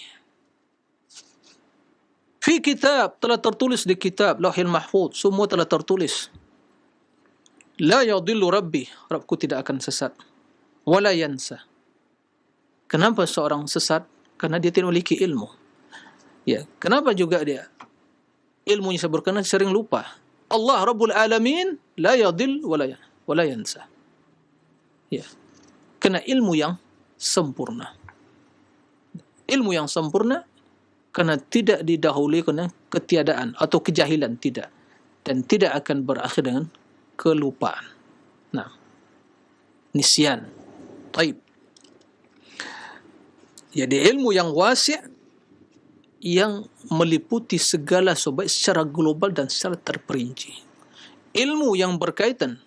fi kitab, telah tertulis di kitab Lauhil Mahfuz, semua telah tertulis. La yadhillu rabbi, Rabbku tidak akan sesat, wala yansa. Kenapa seorang sesat? Karena dia tidak memiliki ilmu. Ya, kenapa juga dia ilmunya karena sering lupa. Allah Rabbul Alamin la yadhill wala yansa. Ya. Kena ilmu yang sempurna. Ilmu yang sempurna karena tidak didahului karena ketiadaan atau kejahilan, tidak. Dan tidak akan berakhir dengan kelupaan. Nah, nisyan. Taib. Jadi ilmu yang wasi' yang meliputi segala secara global dan secara terperinci. Ilmu yang berkaitan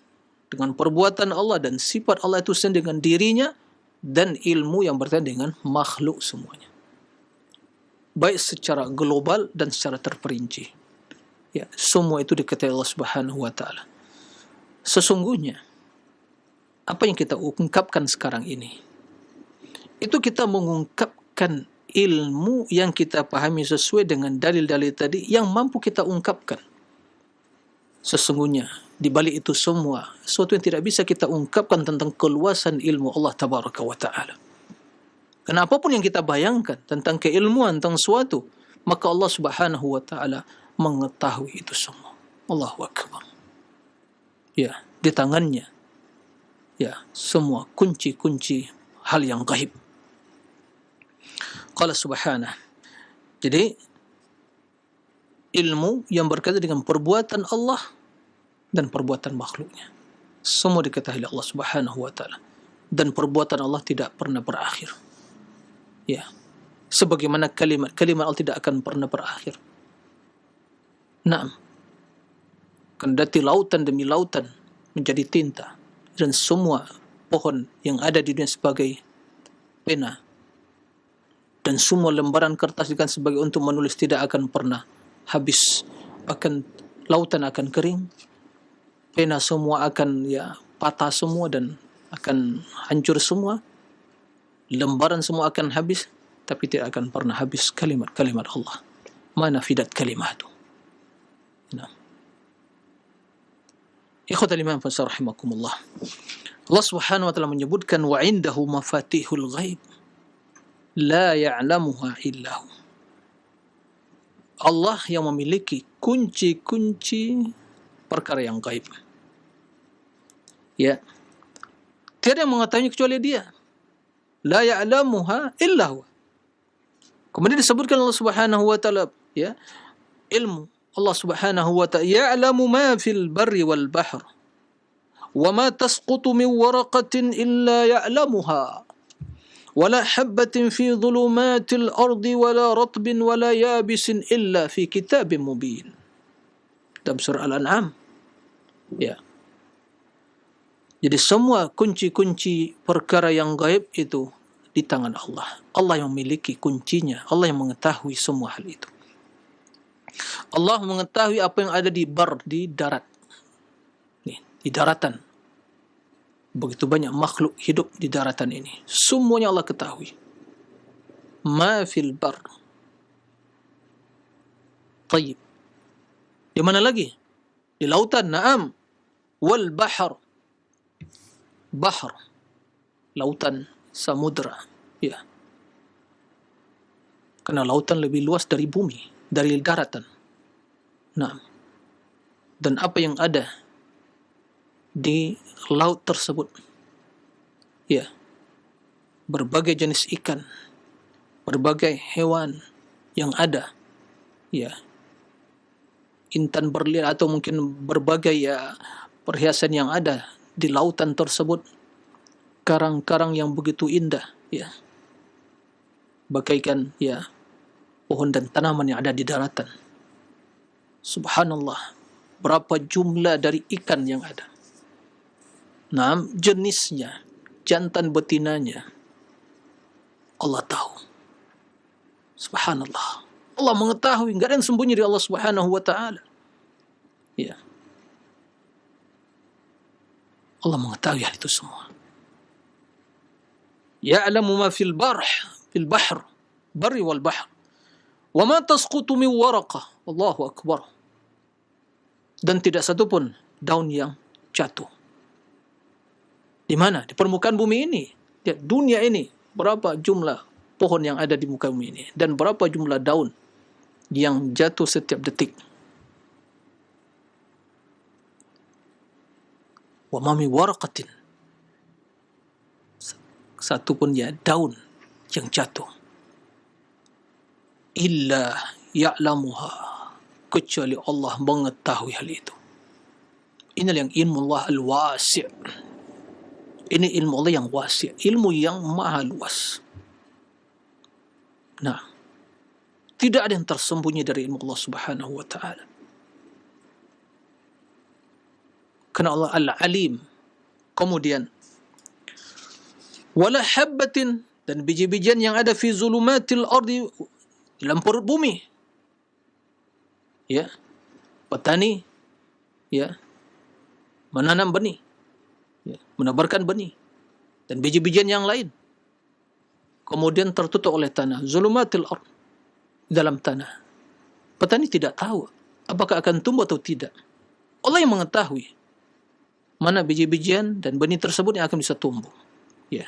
dengan perbuatan Allah dan sifat Allah itu sendiri dengan dirinya, dan ilmu yang berkaitan dengan makhluk semuanya. Baik secara global dan secara terperinci. Ya, semua itu diketahui Allah Subhanahu wa taala. Sesungguhnya apa yang kita ungkapkan sekarang ini, itu kita mengungkapkan ilmu yang kita pahami sesuai dengan dalil-dalil tadi yang mampu kita ungkapkan. Sesungguhnya di balik itu semua, sesuatu yang tidak bisa kita ungkapkan tentang keluasan ilmu Allah Tabaraka wa Ta'ala. Karena apapun yang kita bayangkan tentang keilmuan tentang suatu, maka Allah Subhanahu wa Ta'ala mengetahui itu semua. Allahu Akbar. Ya, di tangannya, ya, semua kunci-kunci hal yang gaib. Qala subhanahu. Jadi ilmu yang berkaitan dengan perbuatan Allah dan perbuatan makhluknya, semua diketahui oleh Allah Subhanahu wa taala, dan perbuatan Allah tidak pernah berakhir. Ya. Sebagaimana kalimat Allah tidak akan pernah berakhir. Naam. Kendati lautan demi lautan menjadi tinta, dan semua pohon yang ada di dunia sebagai pena, dan semua lembaran kertas digunakan sebagai untuk menulis tidak akan pernah habis. Bahkan lautan akan kering, pena semua akan, ya, patah semua dan akan hancur semua, lembaran semua akan habis, tapi tidak akan pernah habis kalimat-kalimat Allah. Mana fidat kalimatu. Nah, ikhwatal iman fasarahimakumullah. Allah Subhanahu wa taala menyebutkan wa indahu mafatihul ghaib la ya'lamuha illahu. Allah yang memiliki kunci-kunci perkara yang gaib. Ya. Tiada yang mengetahui kecuali Dia. La ya'lamuha illahu. Kemudian disebutkan Allah Subhanahu wa taala, ya, ilmu Allah Subhanahu wa ta'ala, ya'lamu ma fil barri wal bahr wa ma tasqutu min waraqatin illa ya'lamuha wa la habbatin fi dhulumatil ardi wa la ratbin wa la yabisin illa fi kitabim mubin. Dalam surah Al-An'am. Ya. Jadi semua kunci-kunci perkara yang gaib itu di tangan Allah. Allah yang memiliki kuncinya, Allah yang mengetahui semua hal itu. Allah mengetahui apa yang ada di bar, di darat. Nih, di daratan. Begitu banyak makhluk hidup di daratan ini. Semuanya Allah ketahui. Ma fil bar. Tayyib. Di mana lagi? Di lautan, na'am. Wal bahr. Bahr. Lautan, samudra. Ya. Karena lautan lebih luas dari bumi, dari daratan. Nah, dan apa yang ada di laut tersebut, ya, berbagai jenis ikan, berbagai hewan yang ada, ya, intan berlian atau mungkin berbagai, ya, perhiasan yang ada di lautan tersebut, karang-karang yang begitu indah, ya, bagaikan, ya, pohon dan tanaman yang ada di daratan. Subhanallah, berapa jumlah dari ikan yang ada. Nah, jenisnya, jantan betinanya, Allah tahu. Subhanallah. Allah mengetahui, enggak ada yang sembunyi dari Allah Subhanahu wa ta'ala. Ya. Allah mengetahui hal itu semua. Ya'lamu ma fil bahr, barri wal bahr. Wa ma tasqutu min waraqah. Allahu akbar. Dan tidak satu pun daun yang jatuh. Di mana? Di permukaan bumi ini. Ya, dunia ini. Berapa jumlah pohon yang ada di muka bumi ini. Dan berapa jumlah daun yang jatuh setiap detik. Wa ma min waraqatin. Satu pun, ya, daun yang jatuh. Illa ya'lamuha. Kecuali Allah mengetahui hal itu. Inilah yang ilmu Allah al-wasi'. Ini ilmu Allah yang wasi', ilmu yang maha luas. Nah, tidak ada yang tersembunyi dari ilmu Allah Subhanahu wa ta'ala. Karena Allah al-alim. Kemudian, wala habbatin, dan biji-bijian yang ada fi zulumatil ardi, dalam perut bumi. Ya, petani, ya, menanam benih, ya, menebarkan benih dan biji-bijian yang lain, kemudian tertutup oleh tanah, zulumatil ard, dalam tanah. Petani tidak tahu apakah akan tumbuh atau tidak. Allah yang mengetahui mana biji-bijian dan benih tersebut yang akan bisa tumbuh. Ya.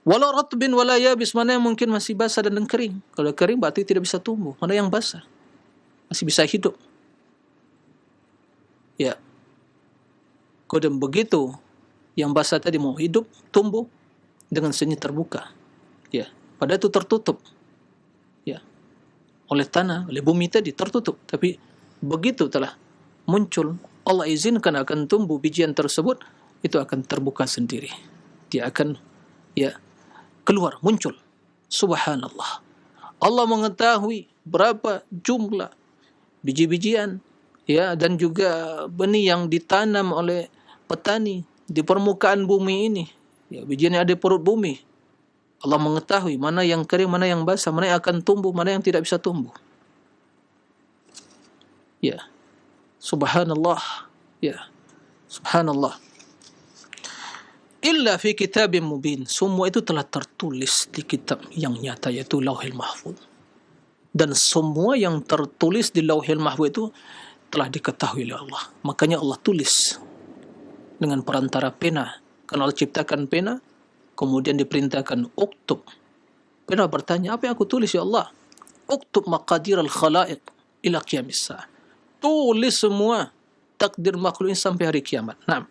Wala ratbin wala yabis, mana yang mungkin masih basah dan kering. Kalau kering berarti tidak bisa tumbuh. Mana yang basah masih bisa hidup. Ya. Kemudian begitu yang basah tadi mau hidup, tumbuh dengan seni terbuka. Ya. Padahal itu tertutup. Ya. Oleh tanah, oleh bumi tadi tertutup. Tapi begitu telah muncul, Allah izinkan akan tumbuh bijian tersebut, itu akan terbuka sendiri. Dia akan, ya, keluar, muncul. Subhanallah. Allah mengetahui berapa jumlah biji-bijian, ya, dan juga benih yang ditanam oleh petani di permukaan bumi ini. Ya, bijian yang ada di perut bumi. Allah mengetahui mana yang kering, mana yang basah, mana yang akan tumbuh, mana yang tidak bisa tumbuh. Ya. Subhanallah. Ya. Subhanallah. Illa fi kitabim mubin. Semua itu telah tertulis di kitab yang nyata, yaitu Lauhil Mahfuz. Dan semua yang tertulis di Lauhil Mahfuz itu telah diketahui oleh Allah. Makanya Allah tulis dengan perantara pena. Karena Allah ciptakan pena, kemudian diperintahkan uktub. Pena bertanya, apa yang aku tulis ya Allah? Uktub maqadir al-khalaiq ila qiyamis sa'ah. Tulis semua takdir makhluk ini sampai hari kiamat. Nah,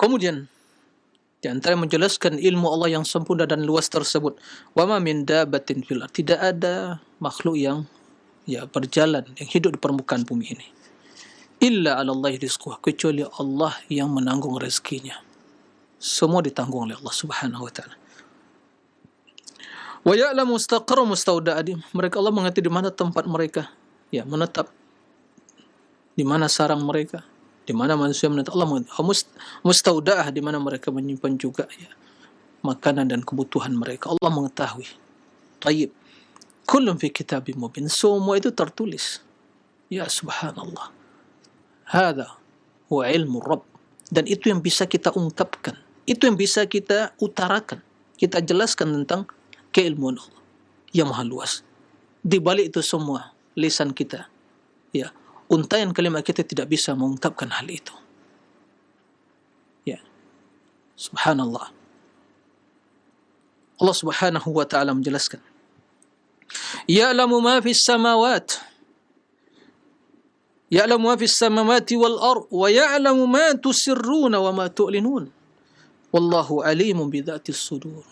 Kemudian di antara menjelaskan ilmu Allah yang sempurna dan luas tersebut, wa ma min dabbatin fil ardh, tidak ada makhluk yang berjalan, yang hidup di permukaan bumi ini, illa 'ala Allahi rizquha, kecuali Allah yang menanggung rezekinya. Semua ditanggung oleh Allah Subhanahu wa taala. Wa ya'lamu mustaqarra mustauda'a, mereka Allah mengerti di mana tempat mereka menetap, di mana sarang mereka, di mana manusia menetap. Allah mustaudaah, di mana mereka menyimpan juga makanan dan kebutuhan mereka. Allah mengetahui. Tayyib. Kullun fi kitabim mubin. Semua itu tertulis. Ya subhanallah. Hadza huwa ilmu Rabb. Dan itu yang bisa kita ungkapkan. Itu yang bisa kita utarakan. Kita jelaskan tentang keilmuan Allah yang maha luas. Di balik itu semua, lisan kita, untaian kalimat kita tidak bisa mengungkapkan hal itu. Subhanallah. Allah Subhanahu wa taala menjelaskan, ya'lamu ma fis samawati wal ard wa ya'lamu ma tusirruna wa ma tu'linun wallahu alimun bidzatis sudur.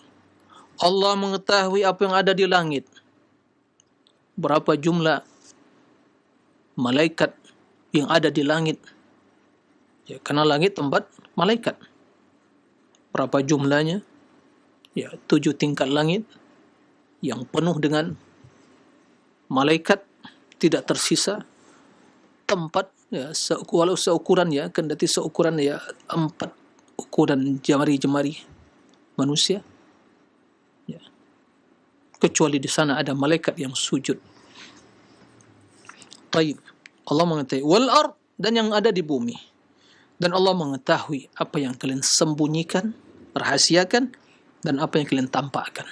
Allah mengetahui apa yang ada di langit, berapa jumlah malaikat yang ada di langit, karena langit tempat malaikat. Berapa jumlahnya? 7 tingkat langit yang penuh dengan malaikat, tidak tersisa tempat, walau seukuran, kendati seukuran 4 ukuran jemari-jemari manusia, kecuali di sana ada malaikat yang sujud. Taib. Allah mengetahui wal ard, dan yang ada di bumi. Dan Allah mengetahui apa yang kalian sembunyikan, rahasiakan, dan apa yang kalian tampakkan.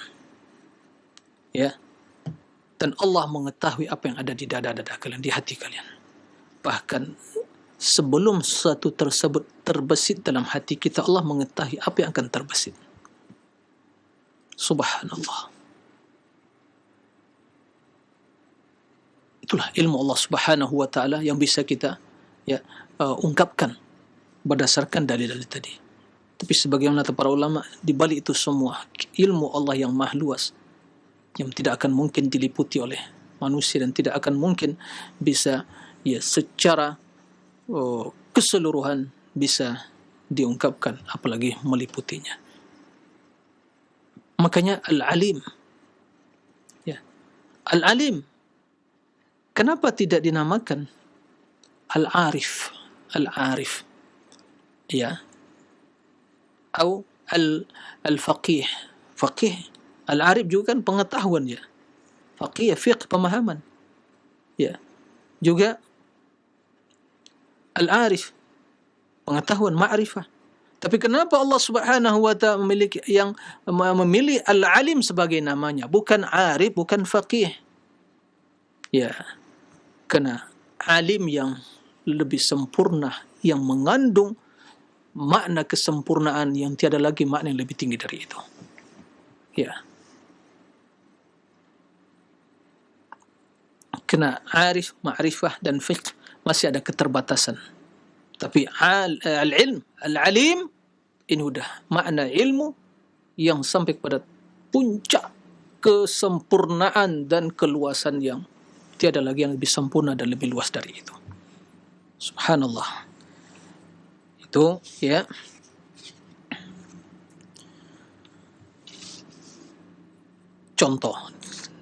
Dan Allah mengetahui apa yang ada di dada-dada kalian, di hati kalian. Bahkan sebelum sesuatu tersebut terbesit dalam hati kita, Allah mengetahui apa yang akan terbesit. Subhanallah. Itulah ilmu Allah Subhanahu wa taala yang bisa kita ungkapkan berdasarkan dalil-dalil tadi. Tapi sebagaimana kata para ulama, di balik itu semua ilmu Allah yang maha luas, yang tidak akan mungkin diliputi oleh manusia dan tidak akan mungkin bisa secara keseluruhan bisa diungkapkan, apalagi meliputinya. Makanya Al-Alim. Al-Alim, kenapa tidak dinamakan Al-Arif? Al-Arif, atau Al-Faqih. Faqih, Al-Arif juga kan pengetahuan, Faqih, fiqh, pemahaman. Juga Al-Arif, pengetahuan, ma'rifah. Tapi kenapa Allah Subhanahu wa ta'ala memilih Al-Alim sebagai namanya, bukan Arif, bukan Faqih? Karena alim yang lebih sempurna, yang mengandung makna kesempurnaan yang tiada lagi makna yang lebih tinggi dari itu. Karena arif, ma'rifah dan fiqh masih ada keterbatasan. Tapi al-ilm, al-alim, ini sudah makna ilmu yang sampai pada puncak kesempurnaan dan keluasan yang tiada lagi yang lebih sempurna dan lebih luas dari itu. Subhanallah. Itu contoh.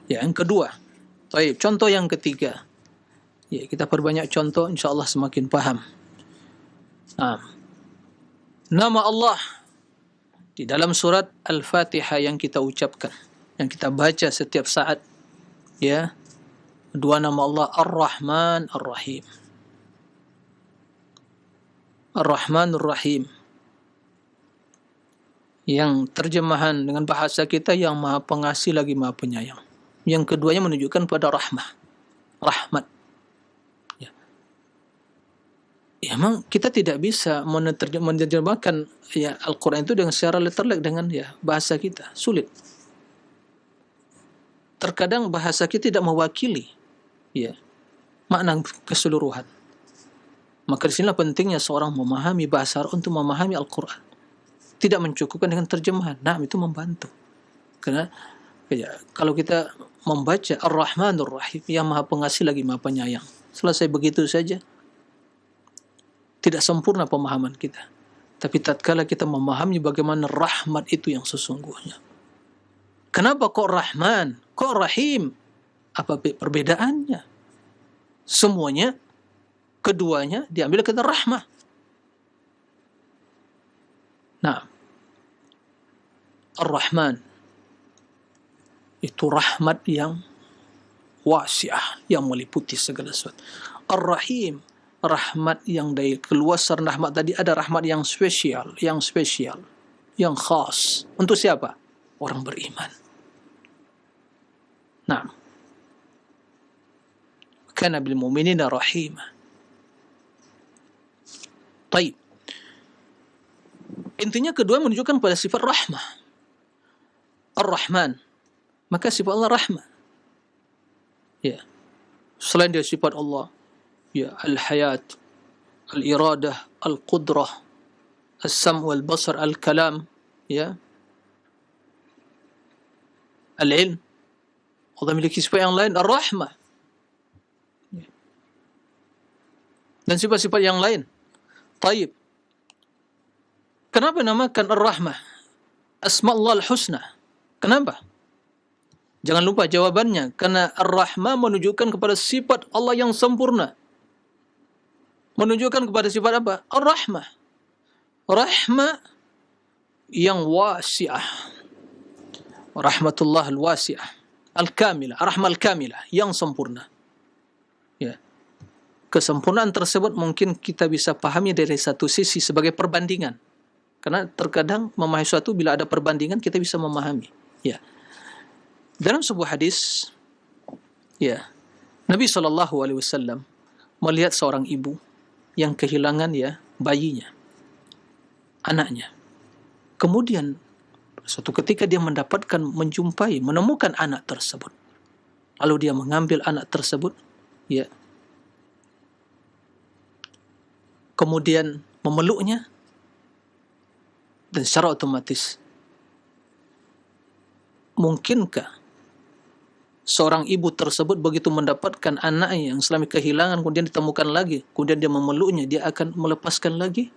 Yang kedua. Baik, contoh yang ketiga. Kita perbanyak contoh, insyaAllah semakin paham. Nama Allah di dalam surat Al-Fatihah yang kita ucapkan, yang kita baca setiap saat, dua nama Allah, Ar-Rahman, Ar-Rahim. Ar-Rahman, Ar-Rahim, yang terjemahan dengan bahasa kita yang maha pengasih lagi maha penyayang. Yang keduanya menunjukkan pada rahmah, rahmat. Memang kita tidak bisa menerjemahkan Al-Quran itu dengan secara literal dengan bahasa kita, sulit. Terkadang bahasa kita tidak mewakili makna keseluruhan. Maka di sinilah pentingnya seorang memahami bahasa Arab untuk memahami Al-Quran. tidak mencukupkan dengan terjemahan. Nah, itu membantu. Karena kalau kita membaca Ar-Rahmanur Rahim, yang Maha Pengasih lagi Maha Penyayang, selesai begitu saja, tidak sempurna pemahaman kita. Tapi tatkala kita memahami bagaimana rahmat itu yang sesungguhnya. Kenapa kok Rahman, kok Rahim? Apa perbedaannya? Semuanya, keduanya diambil kata rahmah. Nah, Ar-Rahman itu rahmat yang wasi'ah, yang meliputi segala sesuatu. Ar-Rahim, rahmat yang dari keluasan rahmat tadi ada rahmat yang spesial, yang khas. Untuk siapa? Orang beriman. Nah, kana bil mu'minina rahimah. Baik. Intinya kedua menunjukkan pada sifat rahmah. Ar-Rahman, maka sifat Allah rahmah. Ya. Selain dia sifat Allah, ya, al-hayat, al-iradah, al-qudrah, al-sam' wal-basar, al-kalam, ya, al-ilm. Allah memiliki sifat yang lain, ar-rahmah. Ya. Dan sifat-sifat yang lain. Taib. Kenapa namakan ar-rahmah? Asma Allah al-husna. Kenapa? Jangan lupa jawabannya. Karena ar-rahmah menunjukkan kepada sifat Allah yang sempurna. Menunjukkan kepada sifat apa? Ar-rahmah. Rahmah yang wasi'ah. Rahmatullah al-wasi'ah. Al-kamilah. Rahmah al-kamilah. Yang sempurna. Ya. Kesempurnaan tersebut mungkin kita bisa pahami dari satu sisi sebagai perbandingan. Karena terkadang memahami sesuatu bila ada perbandingan kita bisa memahami. Ya. Dalam sebuah hadis, ya, Nabi SAW melihat seorang ibu yang kehilangan, ya, bayinya, anaknya. Kemudian suatu ketika dia menemukan anak tersebut. Lalu dia mengambil anak tersebut, ya, kemudian memeluknya, dan secara otomatis, mungkinkah seorang ibu tersebut begitu mendapatkan anaknya yang selama kehilangan kemudian ditemukan lagi, kemudian dia memeluknya, dia akan melepaskan lagi?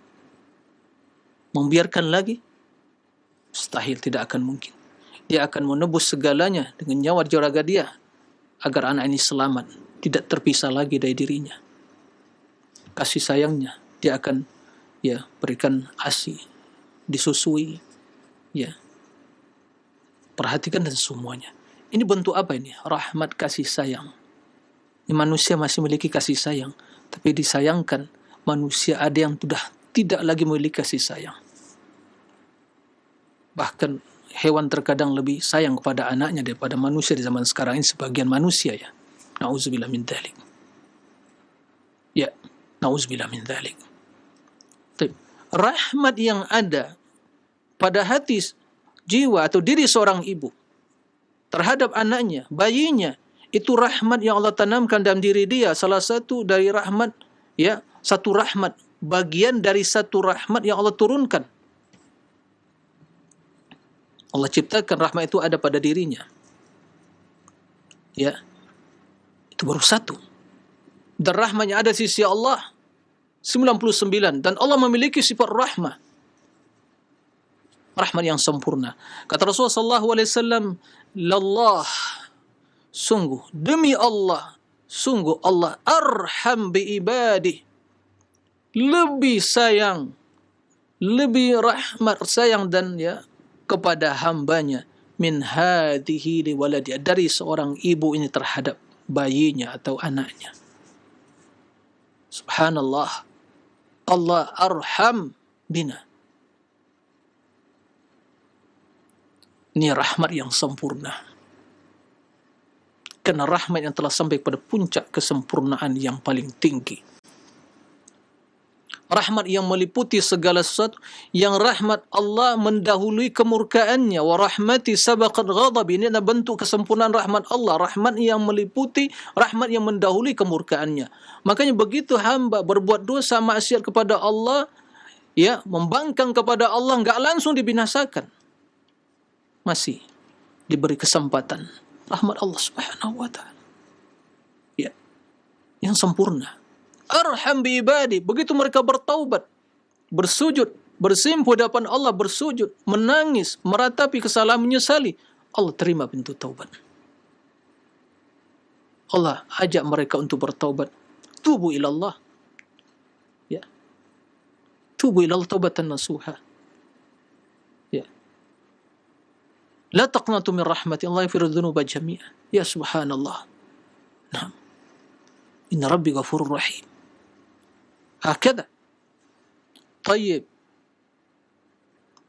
Membiarkan lagi? Mustahil, tidak akan mungkin. Dia akan menebus segalanya dengan nyawa raga dia agar anak ini selamat, tidak terpisah lagi dari dirinya. Kasih sayangnya dia akan, ya, berikan ASI, disusui, ya, perhatikan dan semuanya. Ini bentuk apa ini? Rahmat, kasih sayang. Ini manusia masih memiliki kasih sayang, tapi disayangkan manusia ada yang sudah tidak lagi memiliki kasih sayang. Bahkan hewan terkadang lebih sayang kepada anaknya daripada manusia di zaman sekarang ini, sebagian manusia, ya. Na'udzubillah min dzalik. Ya, na'udzubillah min dzalik. Rahmat yang ada pada hati, jiwa atau diri seorang ibu terhadap anaknya, bayinya, itu rahmat yang Allah tanamkan dalam diri dia. Salah satu dari rahmat, ya, satu rahmat, bagian dari satu rahmat yang Allah turunkan. Allah ciptakan rahmat itu ada pada dirinya. Ya, itu baru satu. Dan rahmatnya ada di sisi Allah 99, dan Allah memiliki sifat rahmah, rahmat yang sempurna. Kata Rasulullah SAW, lallah, sungguh, demi Allah, sungguh Allah arham bi ibadih, lebih sayang, lebih rahmat sayang dan, ya, kepada hambanya, min hadhihi li waladiha, dari seorang ibu ini terhadap bayinya atau anaknya. Subhanallah, Allah arham bina. Ini rahmat yang sempurna. Karena rahmat yang telah sampai pada puncak kesempurnaan yang paling tinggi. Rahmat yang meliputi segala sesuatu, yang rahmat Allah mendahului kemurkaannya. Wa rahmati sabaqat ghadabi. Ini adalah bentuk kesempurnaan rahmat Allah. Rahmat yang meliputi, rahmat yang mendahului kemurkaannya. Makanya begitu hamba berbuat dosa maksiat kepada Allah, ya membangkang kepada Allah, enggak langsung dibinasakan. Masih diberi kesempatan. Rahmat Allah Subhanahu wa taala. Ya, yang sempurna. Arham bi ibadi, begitu mereka bertaubat, bersujud, bersimpuh di hadapan Allah, bersujud, menangis, meratapi kesalahan, menyesali, Allah terima pintu taubat. Allah ajak mereka untuk bertaubat. Tubu ilallah. Ya. Tubu ilallah taubatan nasuha. Ya. La taqnatu min rahmati Allah yaghfiru dzunuba jami'a. Ya subhanallah. Naam. Inna rabbi ghafurur rahim. Hakada. Tayyib.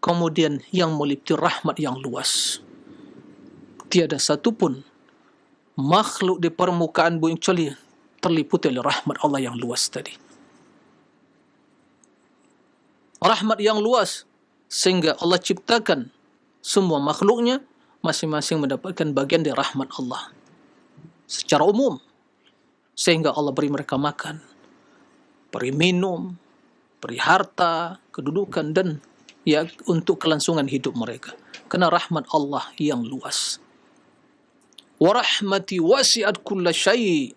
Kemudian yang meliputi rahmat yang luas. Tiada satupun makhluk di permukaan bumi kecuali terliputi oleh rahmat Allah yang luas tadi. Rahmat yang luas sehingga Allah ciptakan semua makhluknya masing-masing mendapatkan bagian dari rahmat Allah secara umum, sehingga Allah beri mereka makan, beri minum, beri harta, kedudukan, dan ya untuk kelangsungan hidup mereka karena rahmat Allah yang luas. Wa rahmati wasi'at kulla syai'.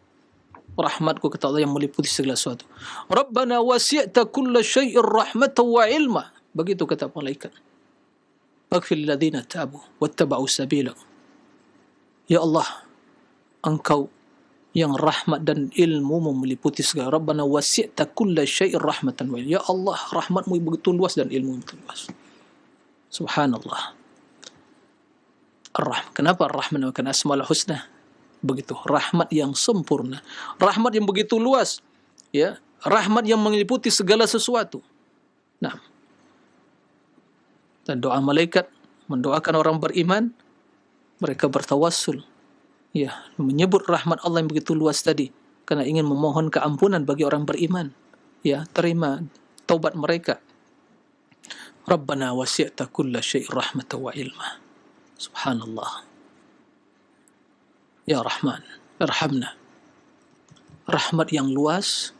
Rahmatku, kata Allah, yang meliputi segala sesuatu. Rabbana wasi'ta kulla syai'ir rahmatan wa ilma. Begitu kata malaikat. Faghfir lil ladzina tabu wattaba'u sabila. Ya Allah, Engkau yang rahmat dan ilmu meliputi segala. Rabbana wasi'ta kulla syai'ir rahmatan wa ilma. Ya Allah, rahmatmu begitu luas dan ilmu begitu luas. Subhanallah. Ar-Rahman. Kenapa Ar-Rahman bukan Asmaul Husna? Begitu, rahmat yang sempurna, rahmat yang begitu luas, ya, rahmat yang meliputi segala sesuatu. Nah, dan doa malaikat mendoakan orang beriman, mereka bertawassul, ya, menyebut rahmat Allah yang begitu luas tadi, karena ingin memohon keampunan bagi orang beriman, ya, terima taubat mereka. Rabbana wasi'ta kulla syai'in rahmatan wa ilma. Subhanallah. Ya Rahman, irhamna. Rahmat yang luas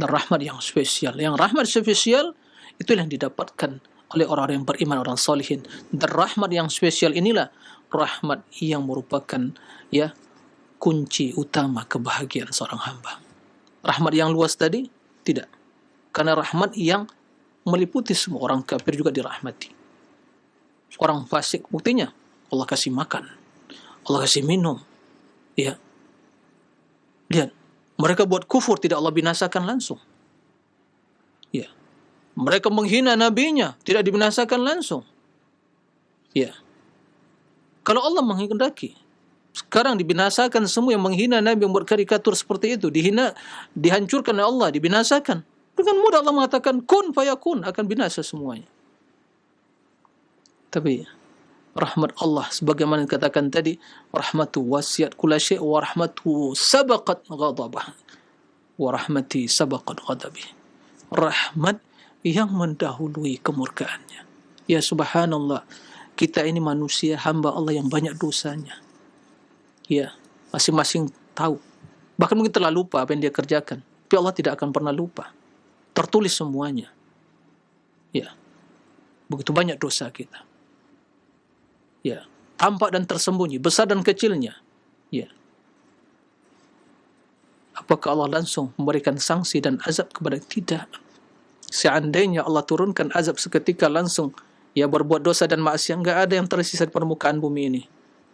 dan rahmat yang spesial. Yang rahmat spesial itu yang didapatkan oleh orang-orang yang beriman, orang solihin. Dan rahmat yang spesial inilah rahmat yang merupakan, ya, kunci utama kebahagiaan seorang hamba. Rahmat yang luas tadi tidak, karena rahmat yang meliputi semua, orang kafir juga dirahmati. Orang fasik, buktinya Allah kasih makan, Allah kasih minum, ya. Lihat, mereka buat kufur, tidak Allah binasakan langsung, ya. Mereka menghina nabinya, tidak dibinasakan langsung, ya. Kalau Allah menghendaki, sekarang dibinasakan semua yang menghina nabi, yang buat karikatur seperti itu, dihina, dihancurkan oleh Allah, dibinasakan. Dengan mudah Allah mengatakan kun fayakun, akan binasa semuanya. Tapi rahmat Allah sebagaimana dikatakan tadi, rahmatu wasiat kulla syai' wa rahmatu sabaqat ghadabah wa rahmati sabaqat ghadabi. Rahmat yang mendahului kemurkaannya. Ya subhanallah, kita ini manusia hamba Allah yang banyak dosanya. Ya, masing-masing tahu. Bahkan mungkin telah lupa apa yang dia kerjakan. Tapi Allah tidak akan pernah lupa. Tertulis semuanya. Ya. Begitu banyak dosa kita. Ya, tampak dan tersembunyi, besar dan kecilnya. Ya. Apakah Allah langsung memberikan sanksi dan azab kepada kita? Seandainya Allah turunkan azab seketika langsung, ya, berbuat dosa dan maksiat, enggak ada yang tersisa di permukaan bumi ini.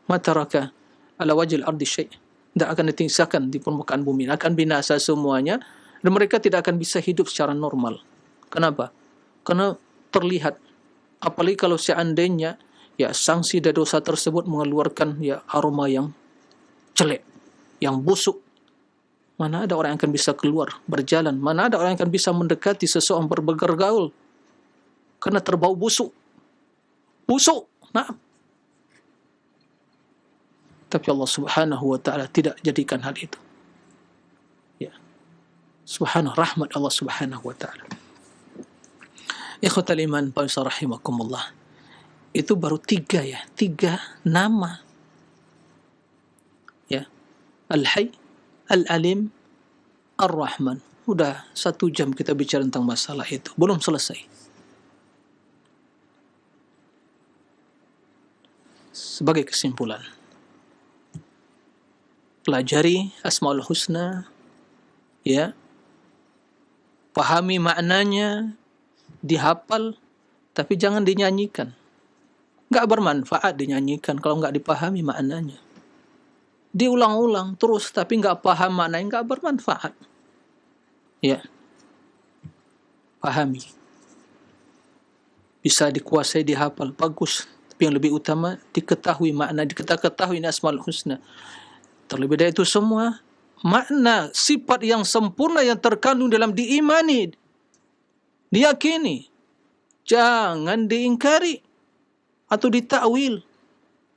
Mataraka ala wajil ardi syai'. Tidak akan ditinggalkan di permukaan bumi, akan binasa semuanya, dan mereka tidak akan bisa hidup secara normal. Kenapa? Karena terlihat, apalagi kalau seandainya, ya, sanksi dari dosa tersebut mengeluarkan, ya, aroma yang jelek, yang busuk. Mana ada orang yang akan bisa keluar, berjalan? Mana ada orang yang akan bisa mendekati seseorang, bergaul? Karena terbau busuk. Busuk. Nah. Tapi Allah Subhanahu wa ta'ala tidak jadikan hal itu. Ya. Subhanallah, rahmat Allah Subhanahu wa ta'ala. Ikhwatal iman, Pak rahimakumullah. Itu baru 3, ya, 3 nama, ya, Al-Hayy, Al-Alim, Ar-Rahman. udah 1 jam kita bicara tentang masalah itu, belum selesai. Sebagai kesimpulan, pelajari Asmaul Husna, ya, pahami maknanya, dihafal, tapi jangan dinyanyikan. Nggak bermanfaat dinyanyikan kalau nggak dipahami maknanya. Diulang-ulang terus tapi nggak paham maknanya, nggak bermanfaat. Ya, pahami. Bisa dikuasai, dihafal, bagus. Tapi yang lebih utama diketahui makna, diketahui ini Asmaul Husna. Terlebih dari itu semua, makna sifat yang sempurna yang terkandung dalam diimani, diyakini, jangan diingkari atau ditakwil.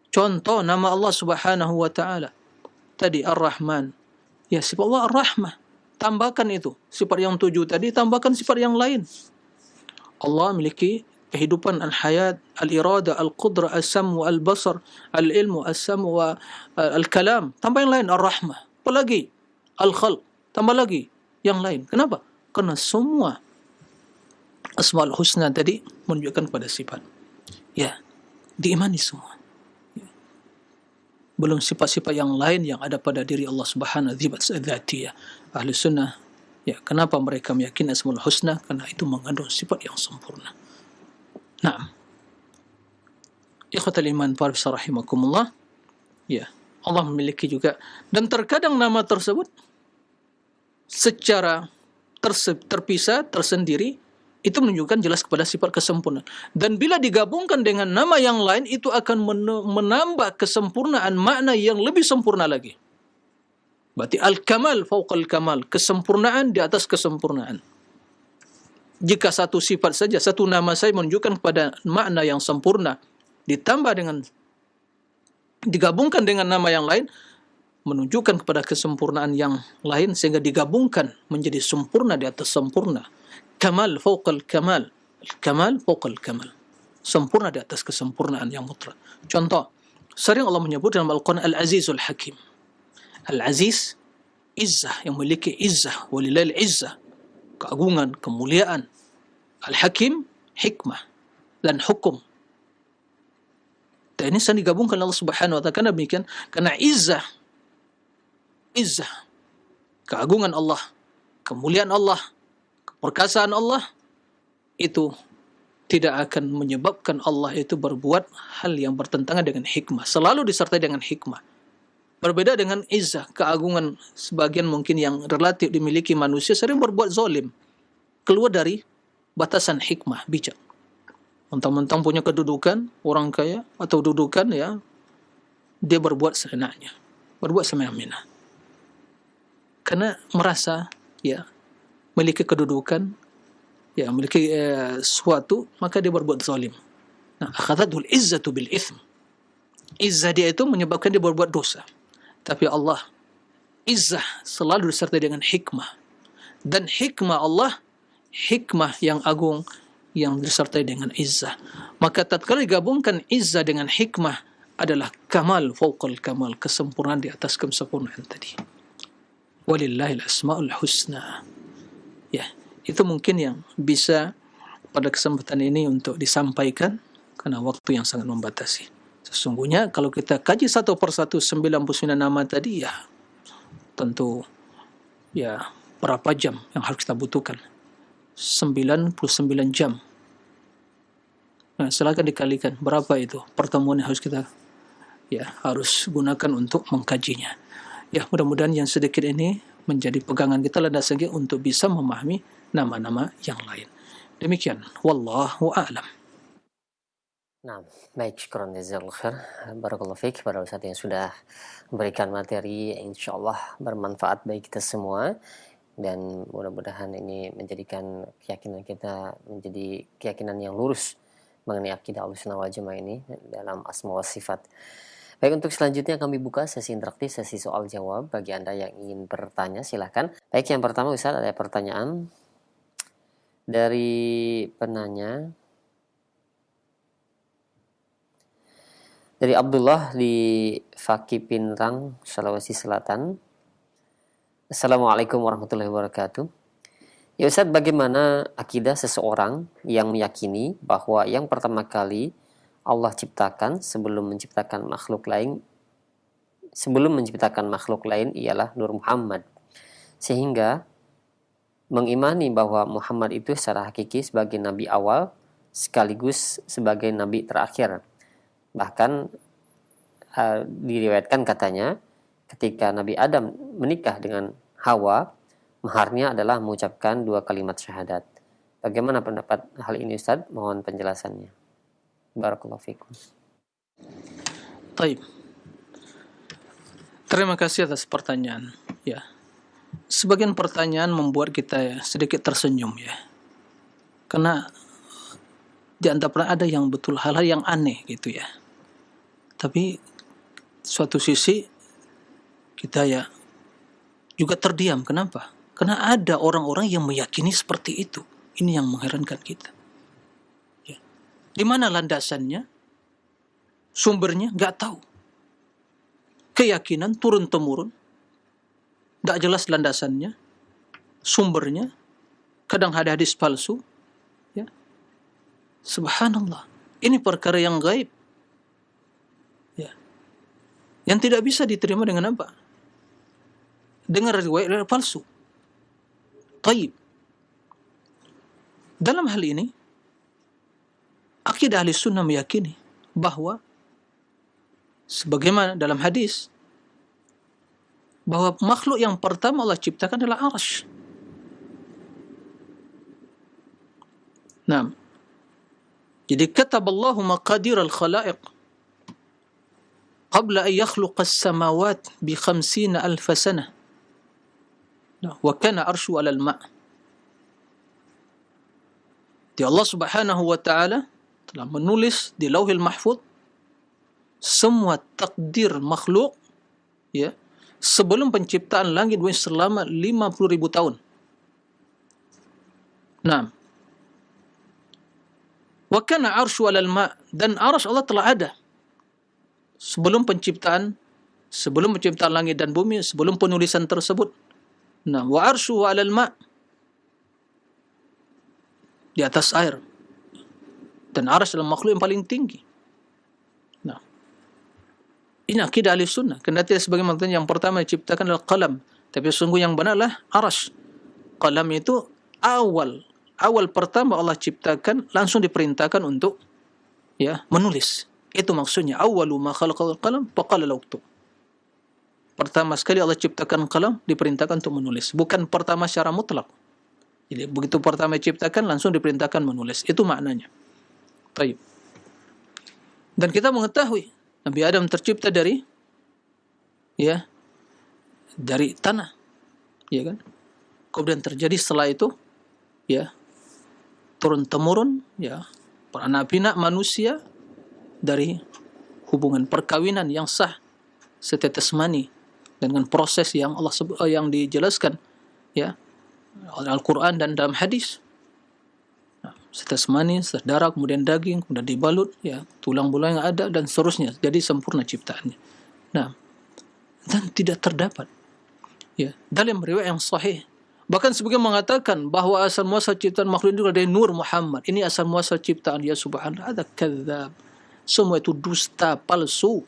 Contoh nama Allah Subhanahu wa taala tadi Ar-Rahman. Ya, sifat Allah Ar-Rahmah. Tambahkan itu. Sifat yang 7 tadi tambahkan sifat yang lain. Allah memiliki kehidupan, al-hayat, al-irada, al-qudra, as-sam, al-basar, al-ilmu, as-sam wa al-kalam. Tambah yang lain Ar-Rahmah. Apa lagi? Al-khalq. Tambah lagi yang lain. Kenapa? Karena semua Asmaul Husna tadi menunjukkan pada sifat. Ya, diimani semua. Belum sifat-sifat yang lain yang ada pada diri Allah Subhanahu wa taala. Ahli sunnah, ya, kenapa mereka meyakini Asmaul Husna? Karena itu mengandung sifat yang sempurna. Naam. Ikhwatal iman para rahimakumullah. Ya, Allah memiliki juga, dan terkadang nama tersebut secara terpisah, tersendiri, itu menunjukkan jelas kepada sifat kesempurnaan. Dan bila digabungkan dengan nama yang lain, itu akan menambah kesempurnaan makna yang lebih sempurna lagi. Berarti al-kamal fauqal kamal, kesempurnaan di atas kesempurnaan. Jika satu sifat saja, satu nama saja menunjukkan kepada makna yang sempurna, ditambah dengan, digabungkan dengan nama yang lain, menunjukkan kepada kesempurnaan yang lain, sehingga digabungkan menjadi sempurna di atas sempurna. Kamal fauqal kamal, kamal fauqal kamal, sempurna di atas kesempurnaan yang mutlak. Contoh, sering Allah menyebut dalam Al-Quran Al-Azizul Hakim. Al-Aziz, izzah, yang memiliki izzah, walillahil izzah, keagungan, kemuliaan. Al-Hakim, hikmah dan hukum. Dan ini sedang digabungkan Allah Subhanahu wa taala. Karena demikian, karena izzah, keagungan Allah, kemuliaan Allah, perkasaan Allah, itu tidak akan menyebabkan Allah itu berbuat hal yang bertentangan dengan hikmah. Selalu disertai dengan hikmah. Berbeda dengan izzah, keagungan, sebagian mungkin yang relatif dimiliki manusia sering berbuat zalim, keluar dari batasan hikmah, bijak. Mentang-mentang punya kedudukan, orang kaya atau dudukan, ya, dia berbuat seenaknya, berbuat semena-mena. Karena merasa, ya, memiliki kedudukan, ya, memiliki sesuatu, maka dia berbuat zalim. Nah, akhadhatul izzatu bil itsm. Izzah dia itu menyebabkan dia berbuat dosa. Tapi Allah, izzah selalu disertai dengan hikmah. Dan hikmah Allah, hikmah yang agung yang disertai dengan izzah. Maka tatkala digabungkan izzah dengan hikmah adalah kamal fauqal kamal, kesempurnaan di atas kesempurnaan tadi. Walillahil asmaul husna. Ya, itu mungkin yang bisa pada kesempatan ini untuk disampaikan karena waktu yang sangat membatasi. Sesungguhnya kalau kita kaji satu persatu 99 nama tadi, ya tentu, ya, berapa jam yang harus kita butuhkan? 99 jam. Nah, silakan dikalikan berapa itu pertemuan yang harus kita, ya, harus gunakan untuk mengkajinya. Ya, mudah-mudahan yang sedikit ini menjadi pegangan kita, landasan kita untuk bisa memahami nama-nama yang lain. Demikian, wallahu a'lam. Nah, baik, syukran jazakallahu khair. Barakallahu fiik para ustaz yang sudah memberikan materi yang insyaallah bermanfaat bagi kita semua, dan mudah-mudahan ini menjadikan keyakinan kita menjadi keyakinan yang lurus mengenai akidah Ahlussunnah wal Jamaah ini dalam asma wa sifat. Baik, untuk selanjutnya kami buka sesi interaktif, sesi soal jawab. Bagi Anda yang ingin bertanya silahkan. Baik, yang pertama Ustaz, ada pertanyaan dari penanya, dari Abdullah di Faki Pinrang, Sulawesi Selatan. Assalamualaikum warahmatullahi wabarakatuh. Ya Ustaz, bagaimana akidah seseorang yang meyakini bahwa yang pertama kali Allah ciptakan sebelum menciptakan makhluk lain ialah Nur Muhammad, sehingga mengimani bahwa Muhammad itu secara hakiki sebagai nabi awal sekaligus sebagai nabi terakhir. Bahkan diriwayatkan katanya ketika Nabi Adam menikah dengan Hawa, maharnya adalah mengucapkan 2 kalimat syahadat. Bagaimana pendapat hal ini Ustaz? Mohon penjelasannya. Barakallahu fikum. Baik. Terima kasih atas pertanyaan. Ya. Sebagian pertanyaan membuat kita sedikit tersenyum ya. Karena di antara ada yang betul hal-hal yang aneh gitu ya. Tapi suatu sisi kita juga terdiam. Kenapa? Karena ada orang-orang yang meyakini seperti itu. Ini yang mengherankan kita. Ya. Di mana landasannya? Sumbernya? Nggak tahu. Keyakinan turun-temurun. Nggak jelas landasannya. Sumbernya. Kadang ada hadis palsu. Ya. Subhanallah. Ini perkara yang gaib. Ya. Yang tidak bisa diterima dengan apa? Dengan riwayat palsu. Taib. Dalam hal ini, akidah ahli sunnah meyakini bahwa sebagaimana dalam hadis bahwa makhluk yang pertama Allah ciptakan adalah arsy. Nah, jadi kataballahu maqadir al-khalaiq qabla an yakhluqa as-samawat bi 50,000 sanah. Wa kana arsyu 'ala al-ma'. Di Allah Subhanahu wa taala telah menulis di Lauhil Mahfuz semua takdir makhluk ya sebelum penciptaan langit bumi selama 50.000 tahun. Nah, wa kana arsyu 'alal ma', dan arsy Allah telah ada sebelum penciptaan langit dan bumi, sebelum penulisan tersebut. Nah, wa arsyu 'alal ma', di atas air. Dan arsy adalah makhluk yang paling tinggi. Nah, ini akidah ahli sunnah. Kendati sebagai makhluk yang pertama diciptakan adalah qalam, tapi sungguh yang benar adalah arsy. Qalam itu awal pertama Allah ciptakan langsung diperintahkan untuk menulis. Itu maksudnya awwalu ma khalaqal qalam faqala uktub. Pertama sekali Allah ciptakan qalam, diperintahkan untuk menulis, bukan pertama secara mutlak. Jadi begitu pertama diciptakan langsung diperintahkan menulis. Itu maknanya. Baik. Dan kita mengetahui Nabi Adam tercipta dari tanah. Ya kan? Kemudian terjadi setelah itu turun temurun para nabi manusia dari hubungan perkawinan yang sah setetes mani dengan proses yang Allah yang dijelaskan oleh Al-Quran dan dalam hadis. Setetes mani, setetes darah, kemudian daging, kemudian dibalut, tulang belulang yang ada dan seterusnya. Jadi sempurna ciptaannya. Nah, dan tidak terdapat dalam riwayat yang sahih. Bahkan sebagian mengatakan bahwa asal muasal ciptaan makhluk itu dari Nur Muhammad. Ini asal muasal ciptaan ya subhanallah. Ada kadzab. Semua itu dusta, palsu.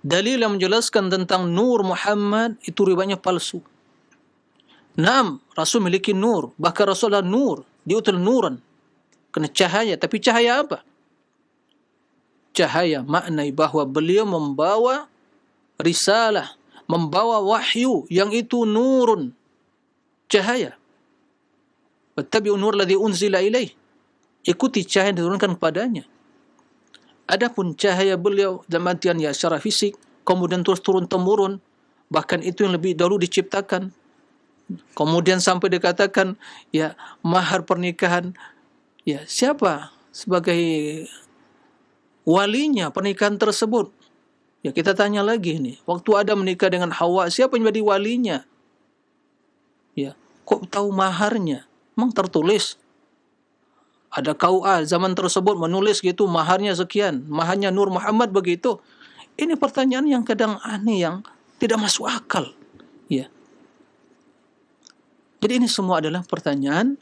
Dalil yang menjelaskan tentang Nur Muhammad itu riwayatnya palsu. Naam, Rasul memiliki nur, bahkan Rasul adalah nur, diutul nuran, kena cahaya. Tapi cahaya apa? Cahaya maknai bahwa beliau membawa risalah, membawa wahyu yang itu nurun, cahaya. Wattabi'u nur ladzi unzila ilaih, ikuti cahaya yang diturunkan kepadanya. Adapun cahaya beliau dalam artian secara fisik, kemudian terus turun temurun, bahkan itu yang lebih dahulu diciptakan. Kemudian sampai dikatakan mahar pernikahan siapa sebagai walinya pernikahan tersebut. Kita tanya lagi nih, waktu Adam menikah dengan Hawa, siapa yang menjadi walinya? Kok tahu maharnya? Memang tertulis. Ada KUA zaman tersebut menulis gitu, maharnya sekian, maharnya Nur Muhammad begitu. Ini pertanyaan yang kadang aneh, yang tidak masuk akal. Jadi ini semua adalah pertanyaan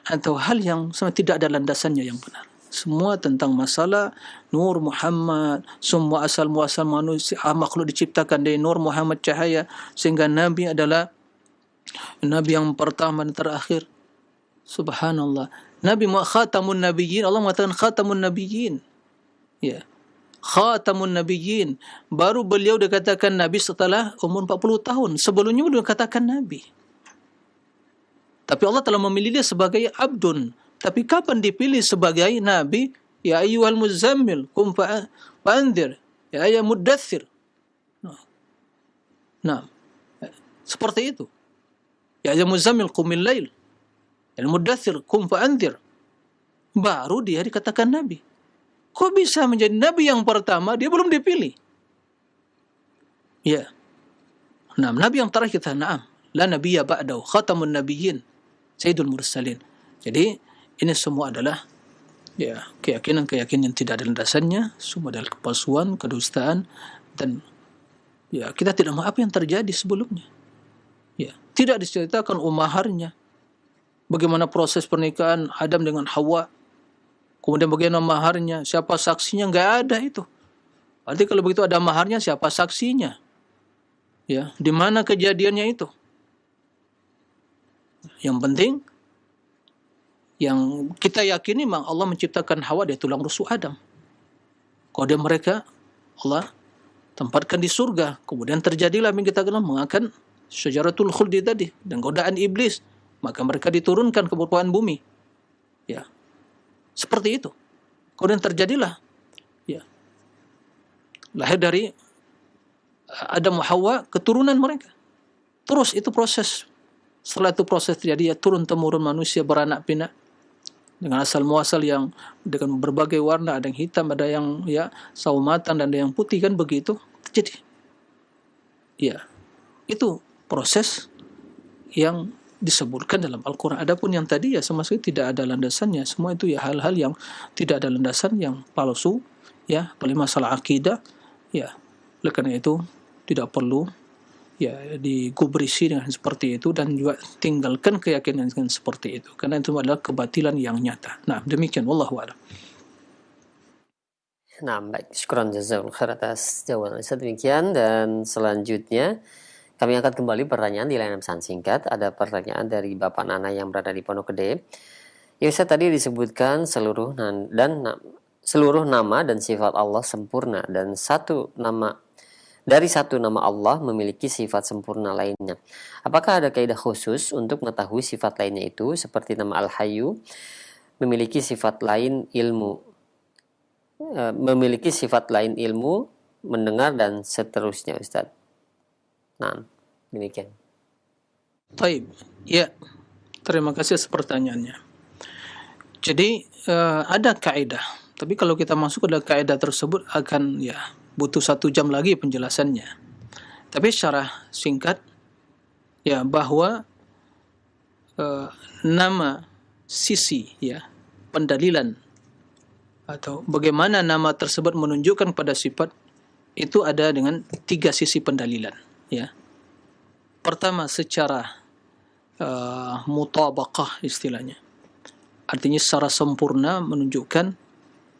atau hal yang sebenarnya tidak ada landasannya yang benar. Semua tentang masalah Nur Muhammad, semua asal muasal manusia, makhluk diciptakan dari Nur Muhammad cahaya, sehingga Nabi adalah Nabi yang pertama dan terakhir. Subhanallah. Nabi khatamun nabiyyin, Allah mengatakan khatamun nabiyyin. Ya. Khatamun nabiyyin. Baru beliau dikatakan Nabi setelah umur 40 tahun. Sebelumnya beliau dikatakan Nabi. Tapi Allah telah memilih dia sebagai abdun. Tapi kapan dipilih sebagai Nabi? Ya ayyuhal muzammil, kum fa'anzir. Ya ayyuhal muddathir. Nah, seperti itu. Ya ayyuhal muzammil, qumil lail. Ya muddathir, kum fa'anzir. Baru dia dikatakan Nabi. Kok bisa menjadi Nabi yang pertama, dia belum dipilih? Ya. Nah, Nabi yang terakhir kita, na'am. La nabiyya ba'dahu, khatamun nabiyyin, sayyidul mursalin. Jadi, ini semua adalah ya keyakinan-keyakinan yang tidak ada landasannya, semua adalah kepalsuan, kedustaan, dan ya kita tidak tahu apa yang terjadi sebelumnya. Ya, tidak diceritakan maharnya. Bagaimana proses pernikahan Adam dengan Hawa. Kemudian bagaimana maharnya, siapa saksinya, enggak ada itu. Berarti kalau begitu ada maharnya, siapa saksinya? Ya, di mana kejadiannya itu? Yang penting yang kita yakini memang Allah menciptakan Hawa dari tulang rusuk Adam. Kemudian mereka Allah tempatkan di surga. Kemudian terjadilah yang kita kenal mengakan syajaratul khuldi tadi dan godaan iblis. Maka mereka diturunkan ke permukaan bumi. Ya. Seperti itu. Kemudian terjadilah ya. Lahir dari Adam Hawa keturunan mereka. Terus itu proses. Setelah itu proses terjadi ya turun temurun manusia beranak pinak dengan asal muasal yang dengan berbagai warna, ada yang hitam, ada yang ya sawo matang dan ada yang putih, kan begitu. Jadi ya itu proses yang disebutkan dalam Al-Quran. Adapun yang tadi ya sama sekali tidak ada landasannya. Semua itu ya hal-hal yang tidak ada landasan, yang palsu, ya, paling masalah akidah, ya. Oleh karena itu tidak perlu ya digubrisi dengan seperti itu, dan juga tinggalkan keyakinan dengan seperti itu, karena itu adalah kebatilan yang nyata. Nah, demikian wallahu a'lam. Nah, baik, syukran jazakallahu khair atas jawaban Ustaz. Demikian, dan selanjutnya kami angkat kembali pertanyaan di layanan pesan singkat. Ada pertanyaan dari Bapak Nana yang berada di Pondok Gede. Ya Ustaz, tadi disebutkan seluruh nama dan sifat Allah sempurna, dan satu nama Allah memiliki sifat sempurna lainnya. Apakah ada kaidah khusus untuk mengetahui sifat lainnya itu, seperti nama Al-Hayyu memiliki sifat lain ilmu, mendengar, dan seterusnya, Ustaz? Nah, demikian. Baik, ya, terima kasih atas pertanyaannya. Jadi ada kaidah, tapi kalau kita masuk ke dalam kaidah tersebut akan ya butuh 1 jam lagi penjelasannya. Tapi secara singkat ya, bahwa nama sisi ya pendalilan atau bagaimana nama tersebut menunjukkan pada sifat itu ada dengan 3 sisi pendalilan ya. Pertama secara mutabaqah istilahnya. Artinya secara sempurna menunjukkan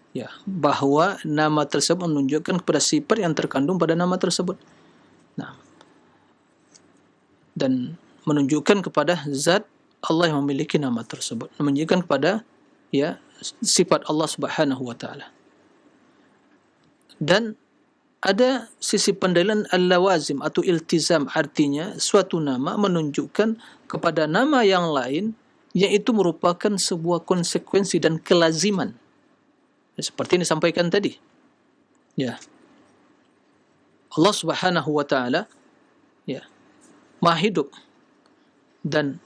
ya bahwa nama tersebut menunjukkan kepada sifat yang terkandung pada nama tersebut. Nah, dan menunjukkan kepada zat Allah yang memiliki nama tersebut, menunjukkan kepada ya sifat Allah Subhanahu wa taala. Dan ada sisi pendalilan al-lawazim atau iltizam, artinya suatu nama menunjukkan kepada nama yang lain, yaitu merupakan sebuah konsekuensi dan kelaziman. Seperti yang disampaikan tadi. Ya. Allah Subhanahu wa taala ya Maha hidup, dan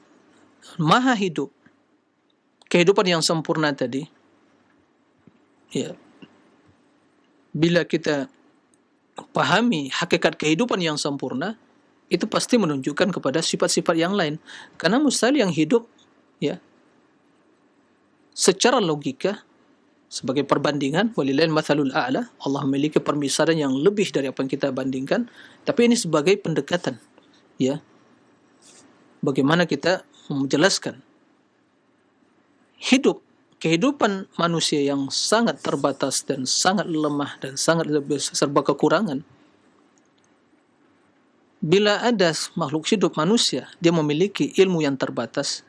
Maha hidup, kehidupan yang sempurna tadi ya, bila kita pahami hakikat kehidupan yang sempurna, itu pasti menunjukkan kepada sifat-sifat yang lain. Karena mustahil yang hidup ya secara logika, sebagai perbandingan, walillahil matsalul a'la, Allah memiliki permisalan yang lebih dari apa yang kita bandingkan, tapi ini sebagai pendekatan ya, bagaimana kita menjelaskan kehidupan manusia yang sangat terbatas dan sangat lemah dan sangat serba kekurangan. Bila ada makhluk hidup manusia, dia memiliki ilmu yang terbatas,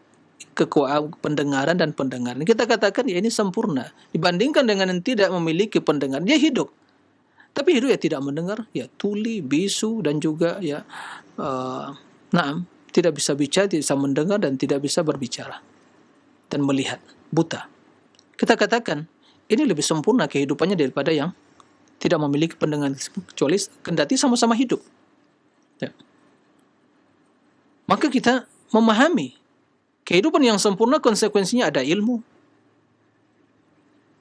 kekuatan pendengaran dan pendengaran. Kita katakan ya ini sempurna. Dibandingkan dengan yang tidak memiliki pendengaran, dia hidup. Tapi hidup ya tidak mendengar, ya tuli, bisu dan juga ya tidak bisa bicara, tidak bisa mendengar dan tidak bisa berbicara dan melihat, buta. Kita katakan ini lebih sempurna kehidupannya daripada yang tidak memiliki pendengaran, kecuali kendati sama-sama hidup. Ya. Maka kita memahami kehidupan yang sempurna konsekuensinya ada ilmu,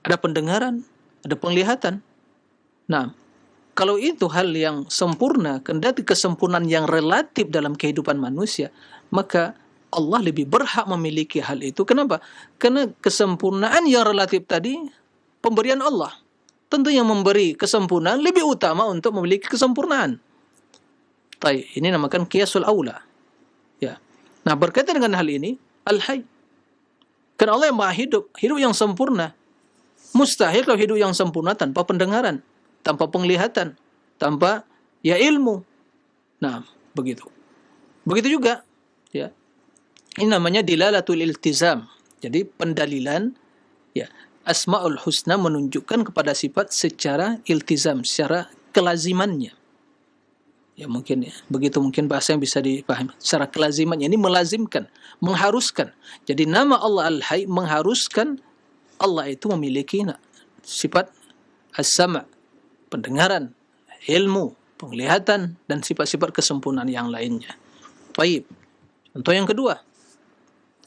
ada pendengaran, ada penglihatan. Nah, kalau itu hal yang sempurna, kendati kesempurnaan yang relatif dalam kehidupan manusia, maka Allah lebih berhak memiliki hal itu. Kenapa? Karena kesempurnaan yang relatif tadi pemberian Allah. Tentu yang memberi kesempurnaan lebih utama untuk memiliki kesempurnaan. Ini namakan qiyasul aula. Ya. Nah, berkaitan dengan hal ini, Al-Hayy. Karena Allah yang maha hidup, hidup yang sempurna. Mustahil kalau hidup yang sempurna tanpa pendengaran, tanpa penglihatan, tanpa ya ilmu. Nah, begitu. Begitu juga, ya. Ini namanya dilalatul iltizam. Jadi pendalilan, ya, Asmaul Husna menunjukkan kepada sifat secara iltizam, secara kelazimannya. Ya mungkin ya, begitu mungkin bahasa yang bisa dipahami. Secara kelazimannya ini melazimkan, mengharuskan. Jadi nama Allah Al-Hayy mengharuskan Allah itu memiliki sifat as-sama', pendengaran, ilmu, penglihatan dan sifat-sifat kesempurnaan yang lainnya. Baik. Contoh yang kedua,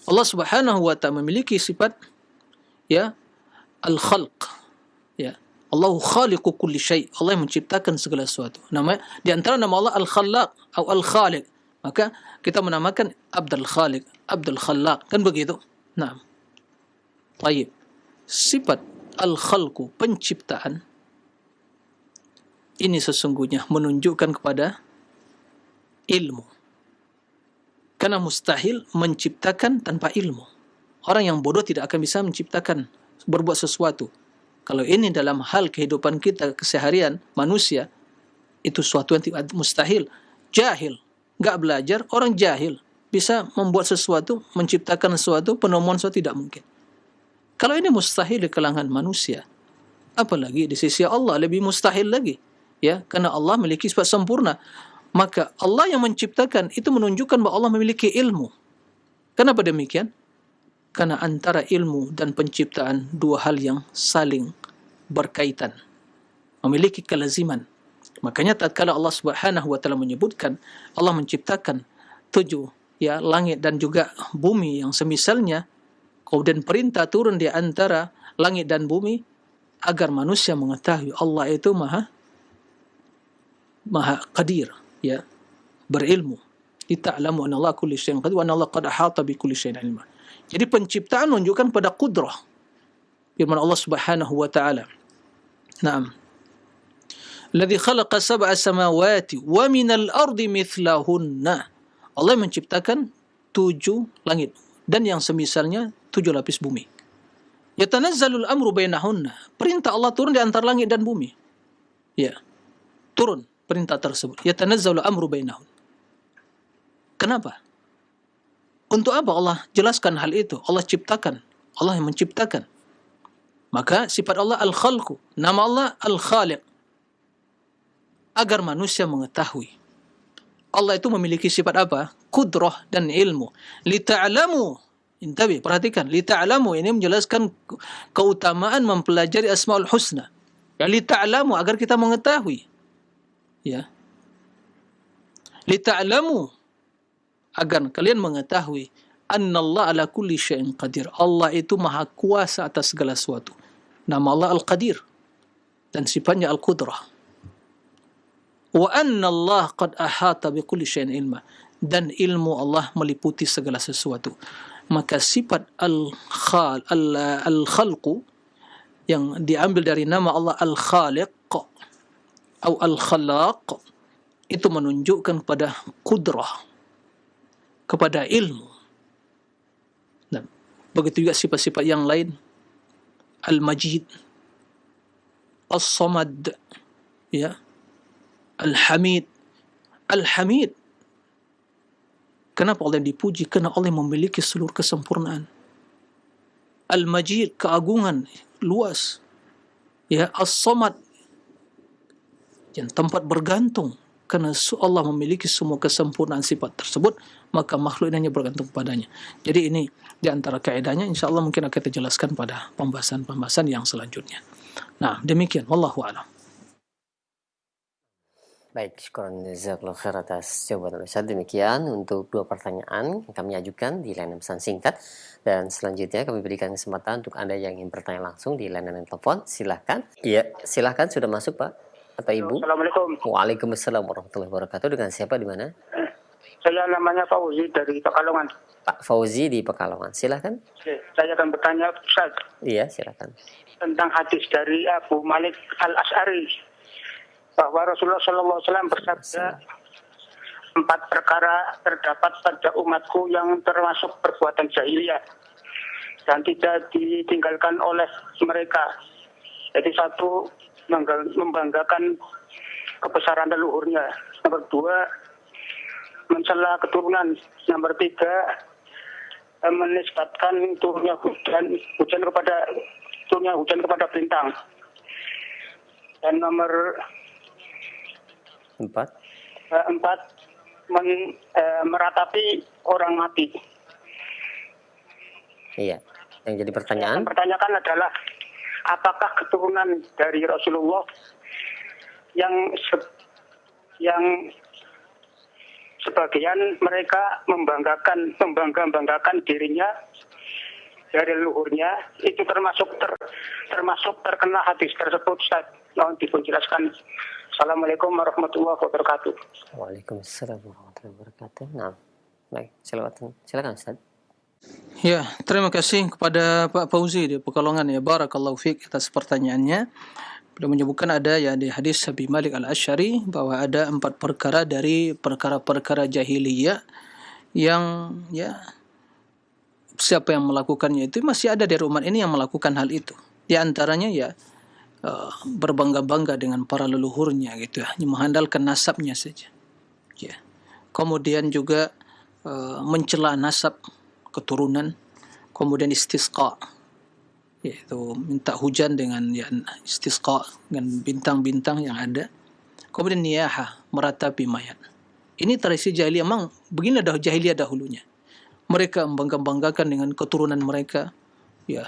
Allah Subhanahu wa ta'ala memiliki sifat ya al-khalq, ya. Allahu khaliqu kulli syai'. Allah yang menciptakan segala sesuatu. Nama di antara nama Allah Al-Khallaq atau Al-Khaliq. Maka kita menamakan Abdul Khaliq, Abdul Khallaq, kan begitu? Nah. Baik. Sifat al-khalqu, penciptaan, ini sesungguhnya menunjukkan kepada ilmu. Karena mustahil menciptakan tanpa ilmu. Orang yang bodoh tidak akan bisa menciptakan, berbuat sesuatu. Kalau ini dalam hal kehidupan kita keseharian manusia, itu suatu yang tidak mustahil. Jahil, enggak belajar, orang jahil bisa membuat sesuatu, menciptakan sesuatu, penemuan sesuatu tidak mungkin. Kalau ini mustahil di kalangan manusia, apalagi di sisi Allah lebih mustahil lagi, ya, karena Allah memiliki sifat sempurna. Maka Allah yang menciptakan itu menunjukkan bahwa Allah memiliki ilmu. Kenapa demikian? Karena antara ilmu dan penciptaan dua hal yang saling berkaitan, memiliki kelaziman. Makanya tatkala Allah Subhanahu wa ta'ala menyebutkan Allah menciptakan 7 ya langit dan juga bumi yang semisalnya, kemudian perintah turun di antara langit dan bumi agar manusia mengetahui Allah itu maha qadir, ya, berilmu. Lita'lamu anna Allah kulli syai'in qadir wa anna Allah qad ahata bi kulli syai'in ilma. Jadi penciptaan menunjukkan pada kudrah firman Allah Subhanahu wa ta'ala. Naam. Alladzi khalaqa sab'a samawati wa minal ardi mithlahunna. Allah menciptakan 7 langit dan yang semisalnya 7 lapis bumi. Yatanazzalul amru bainahunna. Perintah Allah turun di antara langit dan bumi. Ya. Turun perintah tersebut. Yatanazzalul amru bainahunna. Kenapa? Untuk apa Allah jelaskan hal itu? Allah ciptakan. Allah yang menciptakan. Maka sifat Allah Al-Khalqu. Nama Allah Al-Khaliq. Agar manusia mengetahui. Allah itu memiliki sifat apa? Kudrah dan ilmu. Lita'lamu. Intabi, perhatikan. Lita'lamu ini menjelaskan keutamaan mempelajari Asmaul Husna. Ya, lita'lamu agar kita mengetahui. Ya. Lita'lamu agar kalian mengetahui annallaha ala kulli syai'in qadir. Allah itu maha kuasa atas segala sesuatu. Nama Allah Al-Qadir dan sifatnya Al-Qudrah. Wa annallaha qad ahata bi kulli syai'in ilma. Dan ilmu Allah meliputi segala sesuatu. Maka sifat al-khalqu yang diambil dari nama Allah Al-Khaliq atau Al-Khalaq itu menunjukkan pada kudrah, kepada ilmu, Begitu juga sifat-sifat yang lain. Al-Majid, As-Samad, ya, Al-Hamid. Al-Hamid. Kenapa Allah dipuji? Karena Allah memiliki seluruh kesempurnaan. Al-Majid, keagungan luas. Ya, As-Samad, yang tempat bergantung. Karena Allah memiliki semua kesempurnaan sifat tersebut, maka makhluk ini hanya bergantung padanya. Jadi ini di antara kaedahnya, insyaAllah mungkin akan kita jelaskan pada pembahasan-pembahasan yang selanjutnya. Nah, demikian. Wallahu a'lam. Baik, syukran jazakallahu khair atas jawaban Ustaz. Demikian untuk 2 pertanyaan yang kami ajukan di layanan pesan singkat. Dan selanjutnya kami berikan kesempatan untuk Anda yang ingin bertanya langsung di layanan telepon. Silahkan. Iya, silahkan, sudah masuk Pak atau Ibu. Assalamualaikum. Waalaikumsalam warahmatullahi wabarakatuh. Dengan siapa, di mana? Saya namanya Fauzi dari Pekalongan. Pak Fauzi di Pekalongan. Silahkan. Saya akan bertanya Ustaz Iya, silahkan. tentang hadis dari Abu Malik Al-Asy'ari bahwa Rasulullah SAW bersabda 4 perkara terdapat pada umatku yang termasuk perbuatan jahiliyah dan tidak ditinggalkan oleh mereka. Jadi 1, membanggakan kebesaran leluhurnya. Nomor 2, mencela keturunan. Nomor 3, menisbatkan turunnya hujan kepada bintang. Dan nomor 4. 4, meratapi orang mati. Iya. Yang jadi pertanyaan? Yang pertanyakan adalah, apakah keturunan dari Rasulullah yang sebagian mereka membanggakan dirinya dari leluhurnya, itu termasuk terkena hadis tersebut, Ustaz? Mohon dijelaskan. Assalamualaikum warahmatullahi wabarakatuh. Waalaikumsalam warahmatullahi wabarakatuh. Nah, baik, silakan Ustaz. Ya, terima kasih kepada Pak Fauzi di Pekalongan, ya. Barakallahu fiik atas pertanyaannya. Beliau menyebutkan ada ya di hadis Abi Malik Al-Asy'ari bahwa ada 4 perkara dari perkara-perkara jahiliyah yang ya siapa yang melakukannya itu masih ada dari umat ini yang melakukan hal itu. Di antaranya ya berbangga-bangga dengan para leluhurnya gitu ya, hanya mengandalkan nasabnya saja. Ya. Kemudian juga mencela nasab keturunan, kemudian istisqa, yaitu minta hujan dengan ya, istisqa dengan bintang-bintang yang ada. Kemudian niyaha, meratapi mayat. Ini tradisi jahiliyah, memang begini dah jahiliyah dahulunya. Mereka membangga-banggakan dengan keturunan mereka, ya,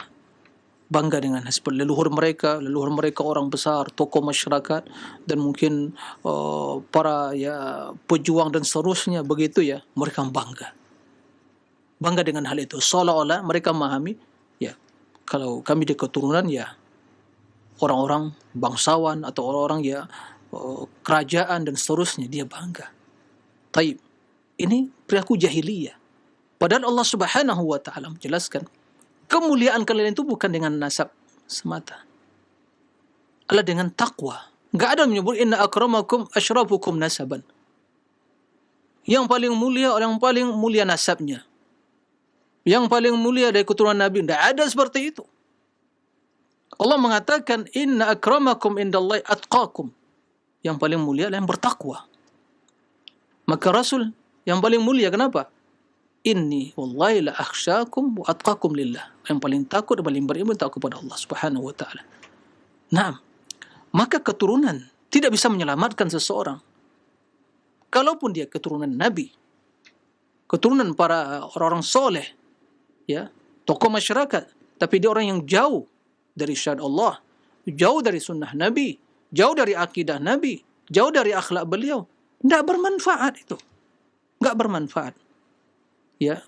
bangga dengan leluhur mereka orang besar, tokoh masyarakat, dan mungkin para ya pejuang dan seterusnya, begitu ya, mereka bangga dengan hal itu, seolah-olah mereka memahami ya kalau kami di keturunan ya orang-orang bangsawan atau orang-orang ya kerajaan dan seterusnya, dia bangga. Taib, ini perilaku jahiliyah. Padahal Allah Subhanahu wa taala menjelaskan kemuliaan kalian itu bukan dengan nasab semata, adalah dengan takwa. Enggak ada menyebut inna akramakum asyrafukum nasaban. Yang paling mulia nasabnya. Yang paling mulia dari keturunan Nabi. Tidak ada seperti itu. Allah mengatakan, inna akramakum indallahi atqakum. Yang paling mulia adalah yang bertakwa. Maka Rasul yang paling mulia, kenapa? Inni wallahi la akhsyakum wa atqakum lillah. Yang paling takut dan paling berilmu takut kepada Allah Subhanahu wa taala. Nah, maka keturunan tidak bisa menyelamatkan seseorang. Kalaupun dia keturunan Nabi, keturunan para orang-orang soleh, ya, tokoh masyarakat, tapi dia orang yang jauh dari syariat Allah, jauh dari sunnah Nabi, jauh dari akidah Nabi, jauh dari akhlak beliau, tidak bermanfaat itu, nggak bermanfaat. Ya,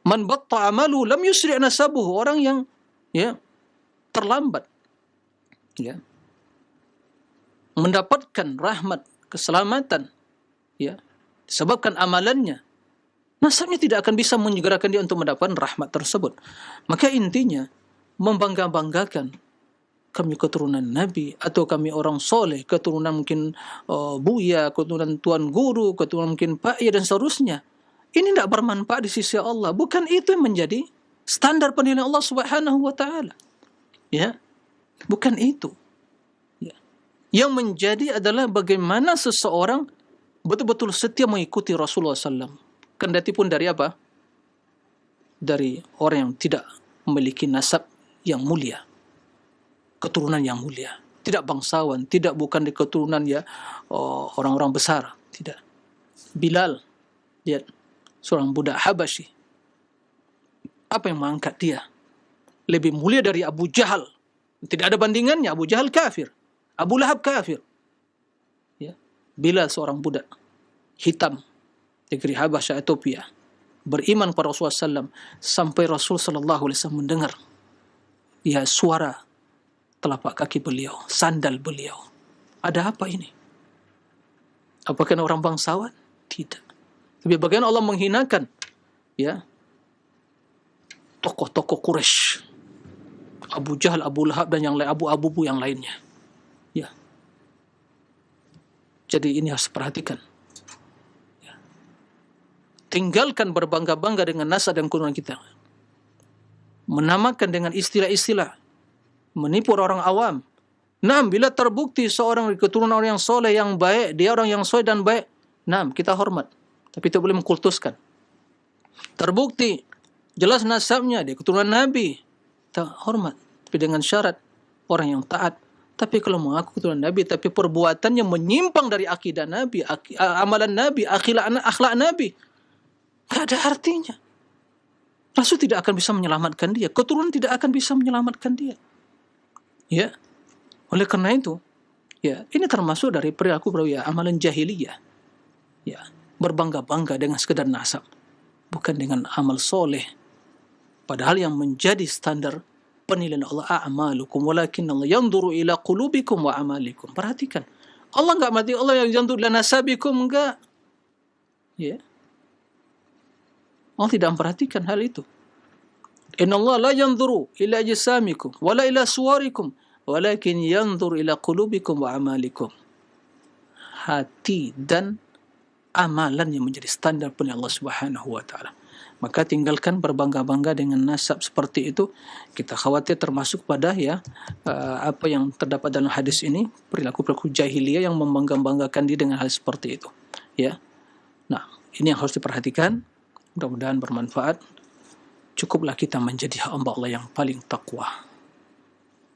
man batta amalu lam yusri' nasabuhu, orang yang ya terlambat, ya, mendapatkan rahmat keselamatan, ya, disebabkan amalannya, nasabnya tidak akan bisa menyegerakan dia untuk mendapatkan rahmat tersebut. Maka intinya membangga-banggakan kami keturunan Nabi, atau kami orang soleh, keturunan mungkin buya, keturunan tuan guru, keturunan mungkin pak ya dan seterusnya. Ini tidak bermanfaat di sisi Allah. Bukan itu yang menjadi standar penilaian Allah Subhanahu wa taala. Ya. Bukan itu. Ya. Yang menjadi adalah bagaimana seseorang betul-betul setia mengikuti Rasulullah SAW. Kendati pun dari apa? Dari orang yang tidak memiliki nasab yang mulia, keturunan yang mulia, tidak bangsawan, tidak bukan di keturunan ya orang-orang besar, tidak. Bilal, lihat, seorang budak Habasyi, apa yang mengangkat dia? Lebih mulia dari Abu Jahal. Tidak ada bandingannya. Abu Jahal kafir, Abu Lahab kafir. Ya. Bilal seorang budak hitam negeri Habasyah Ethiopia, beriman kepada Rasulullah SAW, sampai Rasul SAW mendengar ya suara telapak kaki beliau, sandal beliau. Ada apa ini? Apakah orang bangsawan? Tidak. Tapi bagaimana Allah menghinakan ya tokoh-tokoh Quraisy, Abu Jahal, Abu Lahab dan yang lain, Abu yang lainnya. Ya. Jadi ini harus perhatikan. Ya. Tinggalkan berbangga-bangga dengan nasab dan keturunan kita. Menamakan dengan istilah-istilah, menipu orang awam. Naam, bila terbukti seorang keturunan orang yang soleh, yang baik, dia orang yang soleh dan baik, naam, kita hormat. Tapi tidak boleh mengkultuskan. Terbukti jelas nasabnya, dia keturunan Nabi, kita hormat. Tapi dengan syarat orang yang taat. Tapi kalau mengaku keturunan Nabi, tapi perbuatannya menyimpang dari akidah Nabi, amalan Nabi, akhlak Nabi, tidak ada artinya. Rasul tidak akan bisa menyelamatkan dia. Keturunan tidak akan bisa menyelamatkan dia. Ya. Oleh karena itu, ya, ini termasuk dari perilaku ya, amalan jahiliyah. Ya, berbangga-bangga dengan sekedar nasab, bukan dengan amal soleh. Padahal yang menjadi standar penilaian Allah, a'malukum walakin Allah yanzuru ila qulubikum wa amalikum. Perhatikan. Allah enggak mati, Allah yang yanzuru ila nasabikum, enggak. Ya. Allah tidak memperhatikan hal itu. Inna Allah la yanzuru ila ajsamikum wala ila suwarikum walakin yanzuru ila qulubikum wa amalikum. Hati dan amalan yang menjadi standar penilaian Allah Subhanahu wa taala. Maka tinggalkan berbangga-bangga dengan nasab seperti itu. Kita khawatir termasuk pada ya apa yang terdapat dalam hadis ini, perilaku-perilaku jahiliyah yang membangga-banggakan diri dengan hal seperti itu. Ya. Nah, ini yang harus diperhatikan. Mudah-mudahan bermanfaat. Cukuplah kita menjadi hamba Allah yang paling takwa.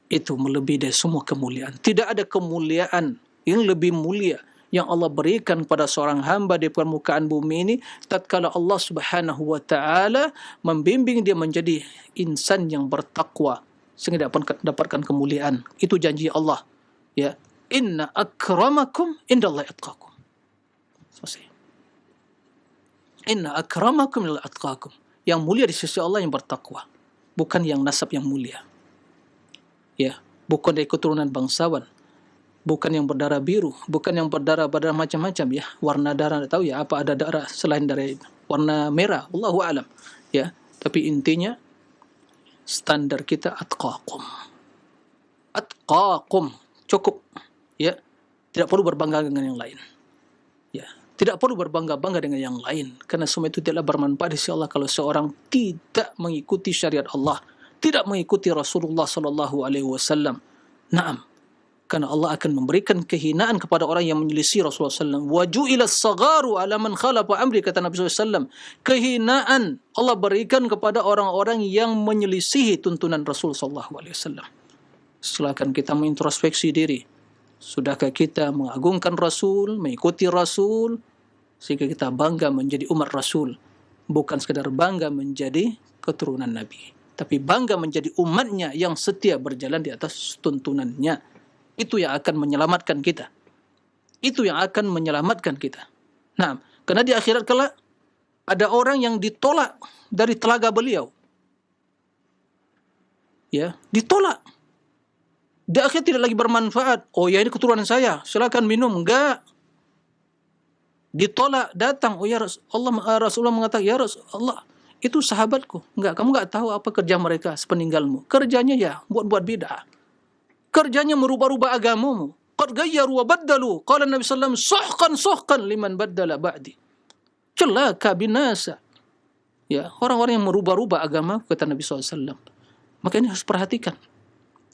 Itu melebihi dari semua kemuliaan. Tidak ada kemuliaan yang lebih mulia yang Allah berikan kepada seorang hamba di permukaan bumi ini tatkala Allah Subhanahu wa taala membimbing dia menjadi insan yang bertakwa sehingga dapat mendapatkan kemuliaan. Itu janji Allah. Ya, inna akramakum indallahi atqakum. Selesai. Inna akramakum indallahi atqakum. Yang mulia di sisi Allah yang bertakwa, bukan yang nasab yang mulia. Ya, bukan dari keturunan bangsawan, bukan yang berdarah biru, bukan yang berdarah macam-macam ya, warna darah tahu ya apa ada darah selain dari warna merah, wallahu alam ya. Tapi intinya standar kita atqakum. Atqakum cukup ya. Tidak perlu berbangga dengan yang lain. Ya, tidak perlu berbangga-bangga dengan yang lain karena semua itu tidaklah bermanfaat di sisi Allah kalau seorang tidak mengikuti syariat Allah, tidak mengikuti Rasulullah sallallahu alaihi wasallam. Naam. Karena Allah akan memberikan kehinaan kepada orang yang menyelisih Rasulullah SAW. Waju'ila as-sagharu ala man khalafa amri, kata Nabi SAW. Kehinaan Allah berikan kepada orang-orang yang menyelisihi tuntunan Rasulullah SAW. Silakan kita mengintrospeksi diri. Sudahkah kita mengagungkan Rasul, mengikuti Rasul, sehingga kita bangga menjadi umat Rasul. Bukan sekadar bangga menjadi keturunan Nabi, tapi bangga menjadi umatnya yang setia berjalan di atas tuntunannya. Itu yang akan menyelamatkan kita. Itu yang akan menyelamatkan kita. Nah, karena di akhirat kelak ada orang yang ditolak dari telaga beliau. Ya, ditolak. Di akhir tidak lagi bermanfaat. Oh ya, ini keturunan saya, silakan minum. Enggak. Ditolak, datang. Oh ya Rasulullah mengatakan, ya Rasulullah, itu sahabatku. Enggak, kamu enggak tahu apa kerja mereka sepeninggalmu. Kerjanya ya buat-buat bid'ah. Kerjanya merubah-rubah agamamu. Qad gayyaru wa baddalu. Qala Nabi sallallahu alaihi wasallam, suhqan liman baddala ba'di. Celaka binasa. Ya, orang-orang yang merubah-rubah agama, kata Nabi SAW. Maka ini harus perhatikan.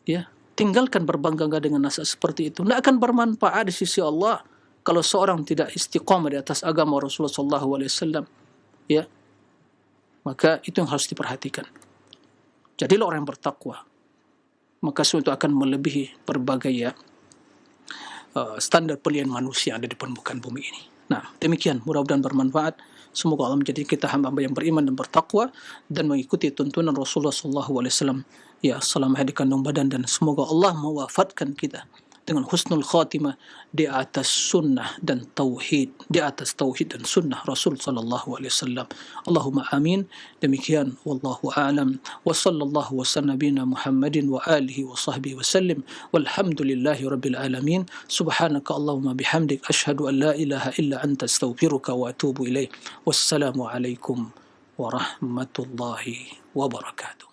Ya, tinggalkan berbangga dengan nasihat seperti itu. Tidak akan bermanfaat di sisi Allah kalau seorang tidak istiqamah di atas agama Rasulullah SAW. Ya, maka itu yang harus diperhatikan. Jadilah orang yang bertakwa. Maka itu akan melebihi berbagai standar pilihan manusia yang ada di permukaan bumi ini. Nah, demikian. Mudah-mudahan bermanfaat. Semoga Allah menjadi kita hamba-hamba yang beriman dan bertakwa dan mengikuti tuntunan Rasulullah SAW. Ya, selama di kandung badan, dan semoga Allah mewafatkan kita dengan husnul khatimah di atas sunnah dan tauhid, di atas tauhid dan sunnah Rasul sallallahu alaihi wasallam. Allahumma amin. Demikian, wallahu a'lam. Wa sallallahu wa sallabina Muhammadin wa alihi wa sahbihi wa sallim. Walhamdulillahi rabbil alamin. Subhanaka Allahumma bihamdik asyhadu an la ilaha illa anta astaghfiruka wa atubu ilaik. Wassalamu alaikum warahmatullahi wabarakatuh.